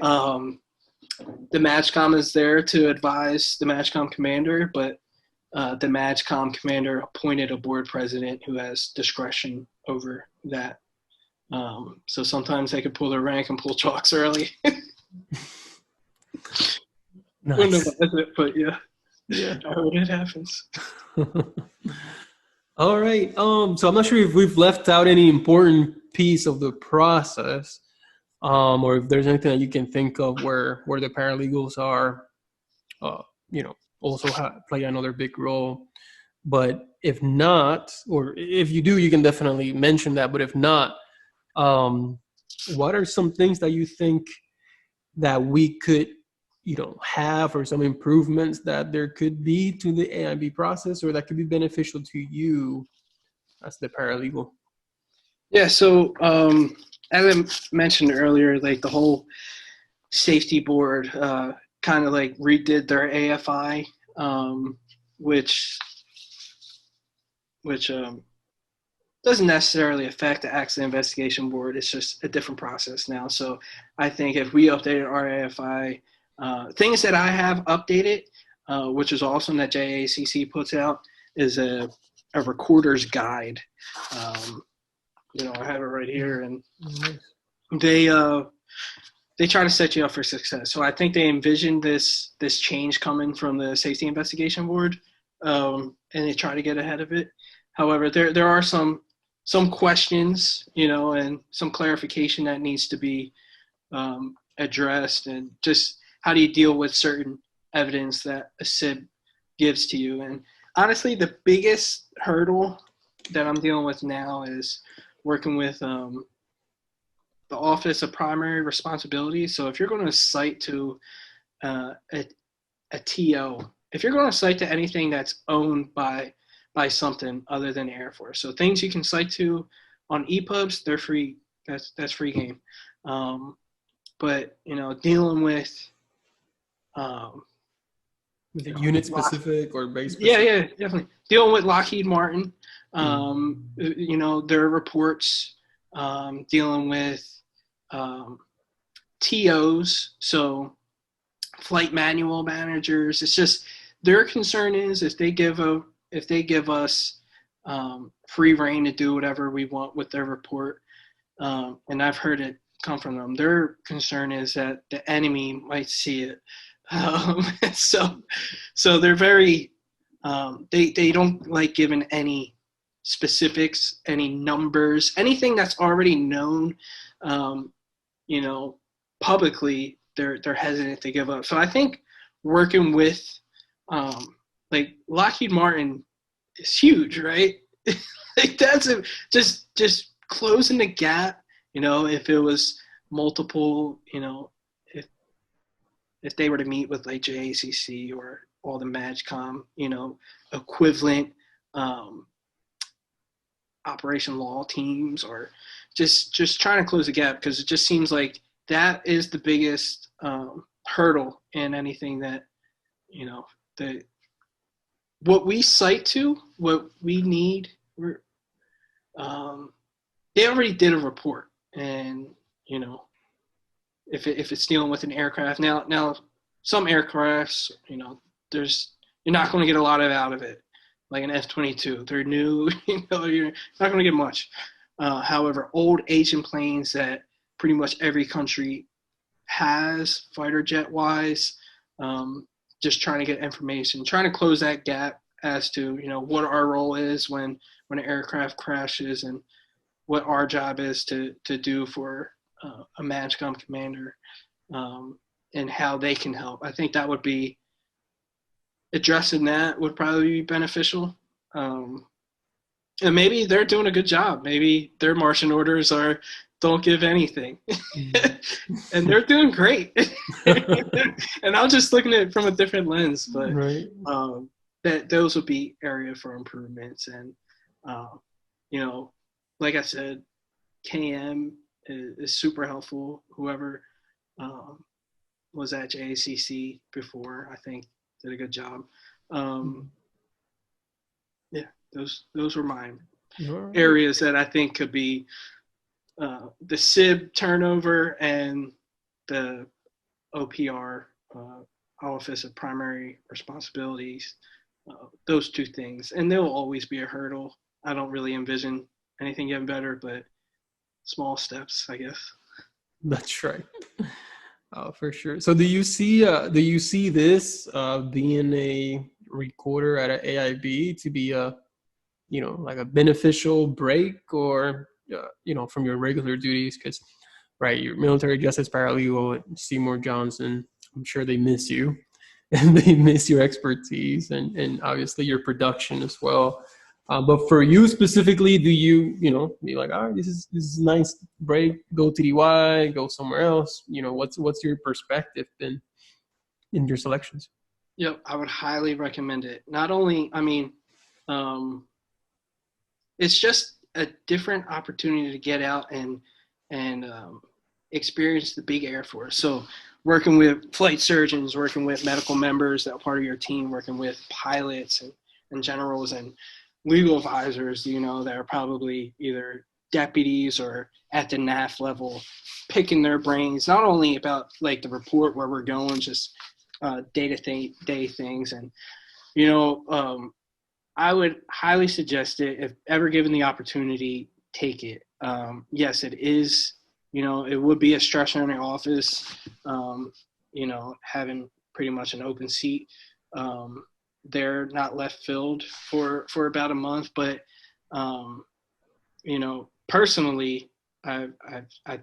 B: The MAGCOM is there to advise the MAGCOM commander, but the MAGCOM commander appointed a board president who has discretion over that. So sometimes they could pull their rank and pull chalks early.
A: Nice.
B: Wouldn't advise it, but yeah,
A: Yeah.
B: I heard it happens.
A: All right. So I'm not sure if we've left out any important piece of the process, or if there's anything that you can think of where the paralegals are, also play another big role. But if not, or if you do, you can definitely mention that. But if not, what are some things that you think that we could, have, or some improvements that there could be to the AIB process, or that could be beneficial to you as the paralegal?
B: Yeah, so as I mentioned earlier, like the whole safety board kind of like redid their AFI, which doesn't necessarily affect the accident investigation board. It's just a different process now. So I think if we updated our AFI, things that I have updated, which is awesome that JACC puts out, is a recorder's guide. I have it right here, and they try to set you up for success. So I think they envisioned this change coming from the safety investigation board, and they try to get ahead of it. However, there are some questions, and some clarification that needs to be addressed, and just how do you deal with certain evidence that a SIB gives to you. And honestly, the biggest hurdle that I'm dealing with now is working with the Office of Primary Responsibility. So if you're going to cite to a TO, if you're going to cite to anything that's owned by something other than the Air Force, so things you can cite to on EPUBs, they're free. That's free game. But dealing with
A: unit specific or base specific?
B: Yeah, definitely. Dealing with Lockheed Martin, their reports, dealing with TOs, so flight manual managers. It's just their concern is if they give us free reign to do whatever we want with their report, and I've heard it come from them. Their concern is that the enemy might see it. So they're very they don't like giving any specifics, any numbers, anything that's already known, publicly. They're hesitant to give up. So I think working with like Lockheed Martin is huge, right? Like that's just closing the gap. If it was multiple, if they were to meet with like JACC or all the MAGCOM, equivalent operation law teams, or just trying to close the gap, because it just seems like that is the biggest hurdle in anything that, what we cite to, what we need, they already did a report, and, if it's dealing with an aircraft, now some aircrafts, you're not going to get a lot out of it, like an F-22. They're new, you're not going to get much. However, old Asian planes that pretty much every country has, fighter jet wise, just trying to get information, trying to close that gap as to, what our role is when an aircraft crashes, and what our job is to do for a MAGCOM commander, and how they can help. I think that would be, addressing that would probably be beneficial. And maybe they're doing a good job. Maybe their marching orders are don't give anything. And they're doing great. And I'm just looking at it from a different lens, but
A: right.
B: That those would be area for improvements. And, like I said, KM is super helpful. Whoever was at JACC before, I think, did a good job. Yeah, those were mine.
A: Right.
B: areas that I think could be the SIB turnover and the OPR, Office of Primary Responsibilities, those two things. And they'll always be a hurdle. I don't really envision anything getting better, but small steps, I guess.
A: That's right. For sure. So do you see this being a recorder at an AIB to be a, like a beneficial break, or from your regular duties? Because, right, your military justice paralegal at Seymour Johnson, I'm sure they miss you, and they miss your expertise, and obviously your production as well. But for you specifically, do you be like, all right, this is a nice break, go TDY, go somewhere else? What's your perspective been in your selections?
B: Yep, I would highly recommend it. Not only, I mean, um, it's just a different opportunity to get out and experience the big Air Force. So working with flight surgeons, working with medical members that are part of your team, working with pilots and generals and legal advisors, that are probably either deputies or at the NAF level, picking their brains, not only about like the report where we're going, just day-to-day things. And, I would highly suggest it. If ever given the opportunity, take it. Yes, it is, it would be a stressor in the office, having pretty much an open seat. They're not left filled for about a month, but, personally, I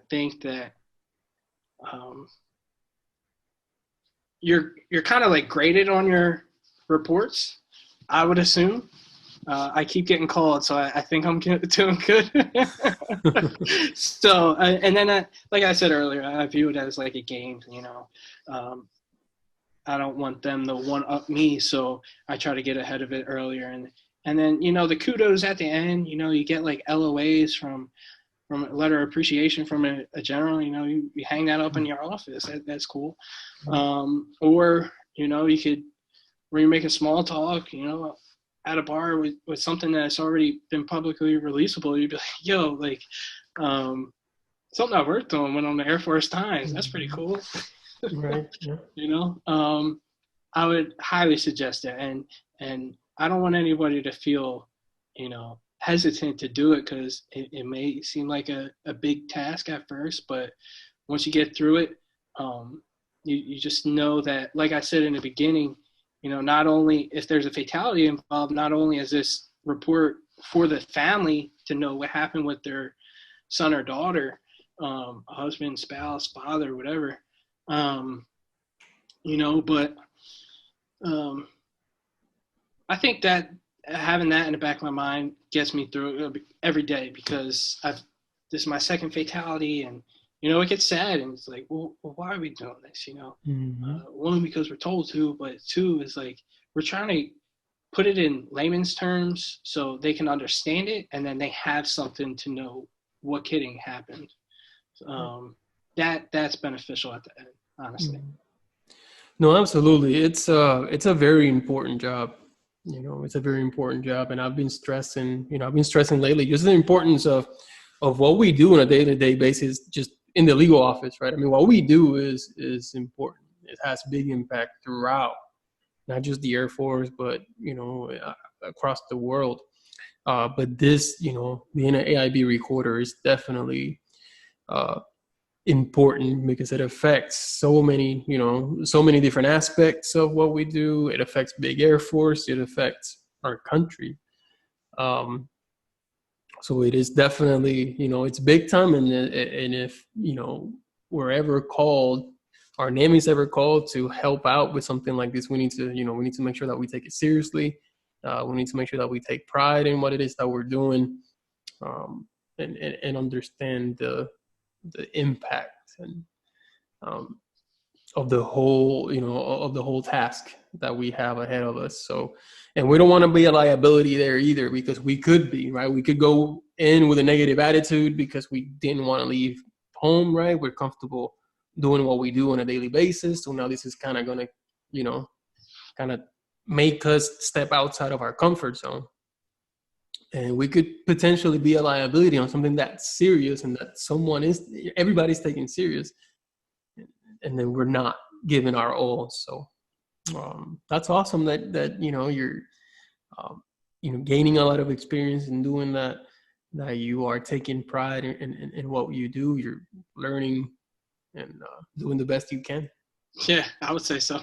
B: think that you're kind of like graded on your reports, I would assume. I keep getting called, so I think I'm doing good. So, and then, like I said earlier, I view it as like a game. I don't want them to one-up me, so I try to get ahead of it earlier. And then, the kudos at the end, you get like LOAs from a letter of appreciation from a general. You hang that up in your office. That's cool. Or, you could, when you're making small talk, at a bar with something that's already been publicly releasable, you'd be like, yo, like, something I worked on went on the Air Force Times. That's pretty cool.
A: Right. Yeah.
B: I would highly suggest it. And I don't want anybody to feel, hesitant to do it, because it may seem like a big task at first, but once you get through it, you just know that, like I said in the beginning, not only if there's a fatality involved, not only is this report for the family to know what happened with their son or daughter, husband, spouse, father, whatever, but I think that having that in the back of my mind gets me through every day, because this is my second fatality, and it gets sad, and it's like, well, why are we doing this? One, because we're told to, but two is like, we're trying to put it in layman's terms so they can understand it, and then they have something to know what kidding happened. That's beneficial at the end, honestly.
A: No, absolutely. It's a very important job. It's a very important job, and I've been stressing lately just the importance of what we do on a day-to-day basis, just in the legal office, right? I mean, what we do is important. It has big impact throughout, not just the Air Force, but across the world. But this, being an AIB recorder is definitely important, because it affects so many different aspects of what we do. It affects big Air Force. It affects our country. So it is definitely, it's big time. And if, we're ever called, our name is ever called to help out with something like this, we need to make sure that we take it seriously. We need to make sure that we take pride in what it is that we're doing, and understand the impact and of the whole task that we have ahead of us. So, and we don't want to be a liability there either, because we could be, right? We could go in with a negative attitude because we didn't want to leave home, right? We're comfortable doing what we do on a daily basis. So now this is kind of going to, kind of make us step outside of our comfort zone. and we could potentially be a liability on something that's serious and that everybody's taking serious, and then we're not giving our all. So that's awesome that you're gaining a lot of experience in doing that, that you are taking pride in what you do. You're learning and doing the best you can.
B: Yeah, I would say so.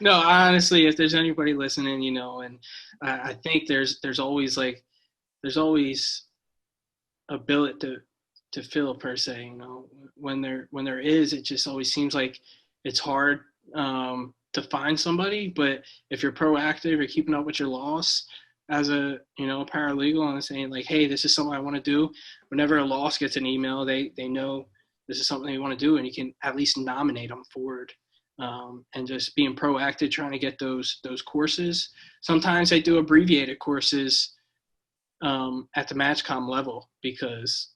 B: No, honestly, if there's anybody listening, and I think there's always a billet to fill, per se. When there is, it just always seems like it's hard to find somebody. But if you're proactive, you're keeping up with your loss as a paralegal, and saying like, hey, this is something I want to do. Whenever a loss gets an email, they know this is something they want to do, and you can at least nominate them forward. And just being proactive, trying to get those courses. Sometimes they do abbreviated courses at the MatchCom level, because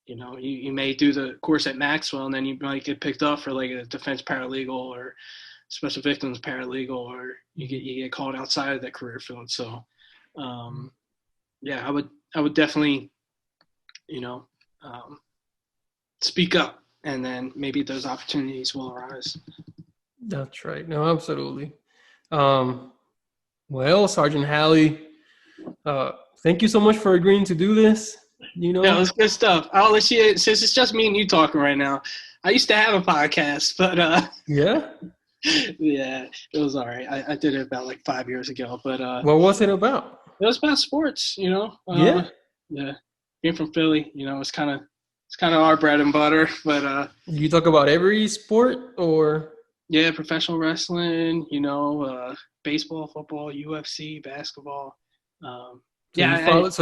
B: you may do the course at Maxwell, and then you might get picked up for like a defense paralegal or special victims paralegal, or you get called outside of that career field. So yeah, I would definitely speak up, and then maybe those opportunities will arise.
A: That's right. No, absolutely. Well, Sergeant Hally, thank you so much for agreeing to do this.
B: Yeah, it's good stuff. I'll let you, since it's just me and you talking right now. I used to have a podcast, but
A: yeah,
B: yeah, it was all right. I did it about like 5 years ago, but
A: what was it about?
B: It was about sports,
A: Yeah.
B: Being from Philly, it's kind of our bread and butter. But
A: you talk about every sport, or
B: yeah, professional wrestling, baseball, football, UFC, basketball.
A: So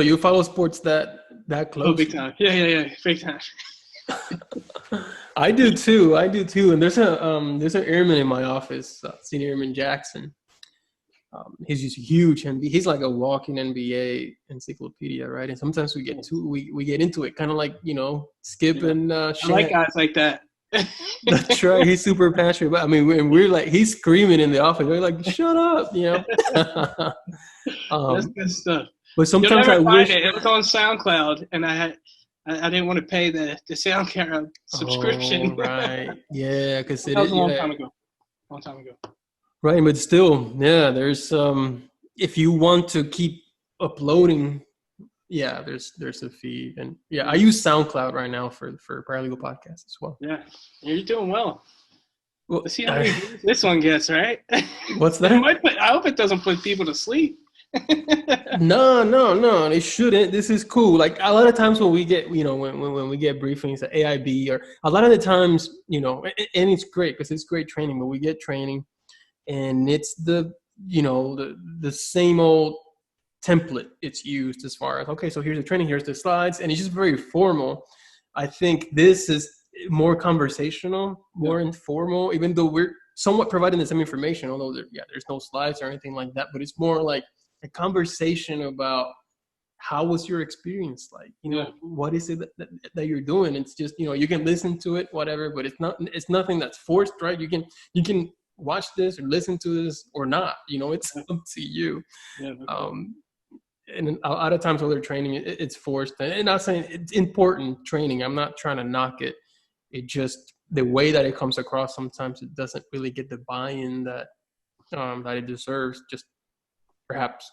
A: you follow sports that close?
B: Oh, big time. Yeah, big time.
A: I do too. And there's an airman in my office, Senior Airman Jackson. He's just huge, and he's like a walking NBA encyclopedia, right? And sometimes we get into it, kind of like Skip and
B: I like guys like that.
A: That's right. He's super passionate. But I mean, we're like, he's screaming in the office. We're like, shut up,
B: That's good stuff.
A: But sometimes I wish
B: it was on SoundCloud, and I didn't want to pay the SoundCloud subscription.
A: Oh, right. Yeah, because
B: that was a long time ago.
A: Right, but still, yeah, there's if you want to keep uploading, yeah, there's a fee. And yeah, I use SoundCloud right now for Paralegal podcasts as well.
B: Yeah, you're doing well.
A: Well,
B: let's see how many this one gets, right?
A: What's that?
B: I hope it doesn't put people to sleep.
A: No, it shouldn't. This is cool. Like a lot of times when we get, when we get briefings at AIB, or a lot of the times, and it's great because it's great training, but we get training and it's the same old template it's used as far as, okay, so here's the training, here's the slides, and it's just very formal. I think this is more conversational, more informal, even though we're somewhat providing the same information, although there's no slides or anything like that, but it's more like a conversation about how was your experience like, what is it that you're doing. It's just, you can listen to it, whatever, but it's nothing that's forced, right? You can watch this or listen to this or not, it's up to you.
B: Yeah,
A: and a lot of times when they're training, it's forced. And I'm saying it's important training. I'm not trying to knock it. It just, the way that it comes across, sometimes it doesn't really get the buy-in that it deserves, just perhaps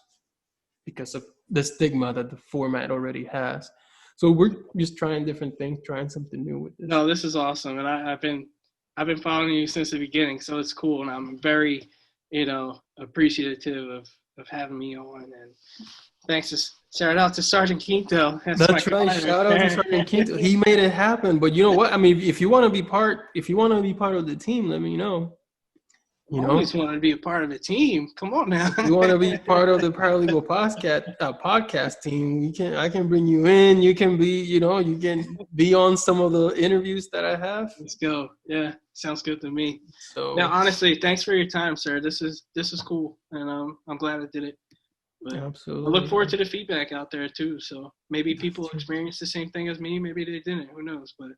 A: because of the stigma that the format already has. So we're just trying different things, trying something new with this.
B: No, this is awesome. And I've been following you since the beginning, so it's cool. And I'm very, appreciative of having me on. And thanks. Shout out to Sergeant Quinto.
A: That's right. Shout out to Sergeant Quinto. He made it happen. But you know what? I mean, if you want to be part of the team, let me know.
B: I always want to be a part of a team. Come on now.
A: You want to be part of the Paralegal podcast team? I can bring you in. You can be, you can be on some of the interviews that I have.
B: Let's go. Yeah, sounds good to me.
A: So
B: now, honestly, thanks for your time, sir. This is cool, and I'm glad I did it. But
A: absolutely.
B: I look forward to the feedback out there too. So maybe people experience the same thing as me. Maybe they didn't. Who knows? But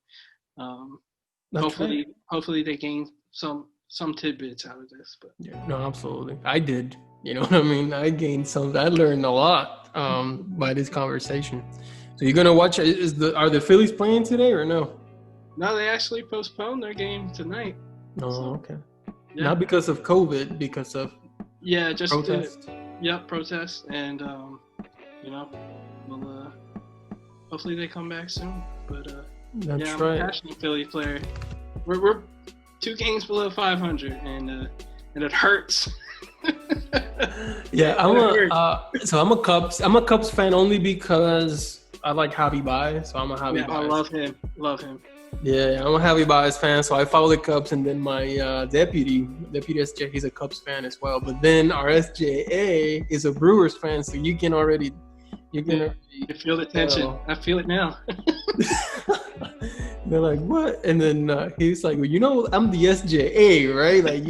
B: hopefully they gain some some tidbits out of this. But
A: Yeah, no, absolutely. I did. You know what I mean? I gained some. I learned a lot by this conversation. So you're gonna watch? Are the Phillies playing today or no?
B: no, they actually postponed their game tonight.
A: Oh, okay.
B: Yeah.
A: Not because of COVID, because of
B: just
A: protest.
B: protest, and we'll hopefully they come back soon. But
A: That's
B: I'm
A: right.
B: a passionate Philly player. We're 2 games below 500, and it hurts.
A: Yeah, I'm a Cubs fan only because I like Javi Baez, so I'm a Javi Baez.
B: I love him.
A: Yeah, I'm a Javi Baez fan, so I follow the Cubs, and then my deputy SJ, he's a Cubs fan as well. But then our SJA is a Brewers fan, so you can already
B: You feel the tension. I feel it now.
A: They're like, what? And then he's like, well, I'm the SJA, right? Like,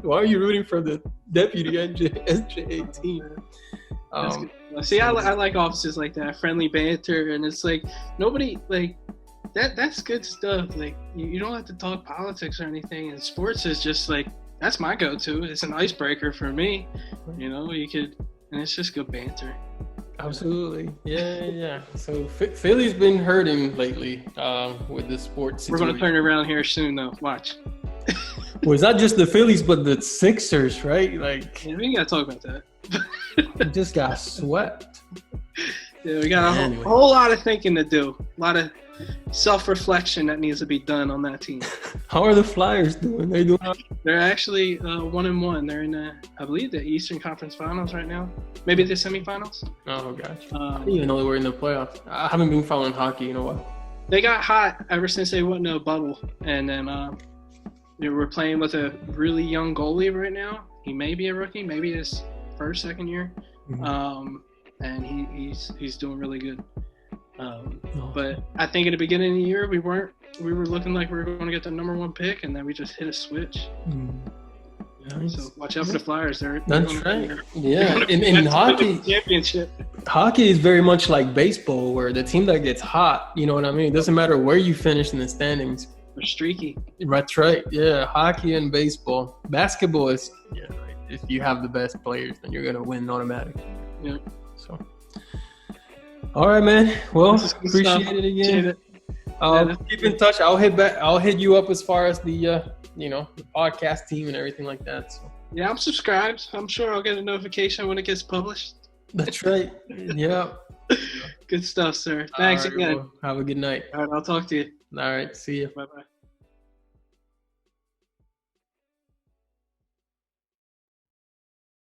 A: why are you rooting for the deputy SJA team?
B: See, I like offices like that, friendly banter, and it's like nobody like that. That's good stuff. Like you don't have to talk politics or anything. And sports is just like that's my go-to. It's an icebreaker for me. You could, and it's just good banter.
A: Absolutely, yeah. So Philly's been hurting lately with the sports situation.
B: We're gonna turn around here soon, though. Watch.
A: Well, it's not just the Phillies, but the Sixers, right? Like,
B: yeah, we ain't gotta talk about that.
A: Just got swept.
B: Yeah, we got a whole lot of thinking to do. A lot of self-reflection that needs to be done on that team.
A: How are the Flyers doing?
B: They're actually 1-1. They're in I believe the Eastern Conference Finals right now. Maybe the semifinals.
A: Oh gosh, I didn't even know they were in the playoffs. I haven't been following hockey in a while.
B: They got hot ever since they went in a bubble, and then we're playing with a really young goalie right now. He may be a rookie, maybe his second year, and he's doing really good. But I think at the beginning of the year we were looking like we were going to get the number 1 pick, and then we just hit a switch. Nice. So watch out for the Flyers.
A: That's right. Yeah, in hockey,
B: championship.
A: Hockey is very much like baseball, where the team that gets hot, you know what I mean? It doesn't matter where you finish in the standings.
B: They're streaky.
A: That's right. Yeah, hockey and baseball. Basketball is, if you have the best players, then you're gonna win automatically.
B: Yeah.
A: So, all right, man. Well, appreciate it again. Keep in touch. I'll hit you up as far as the the podcast team and everything like that. So.
B: Yeah, I'm subscribed. I'm sure I'll get a notification when it gets published.
A: That's right. Yeah.
B: Good stuff, sir. Thanks again.
A: Well, have a good night.
B: All right, I'll talk to you.
A: All right. See you.
B: Bye-bye.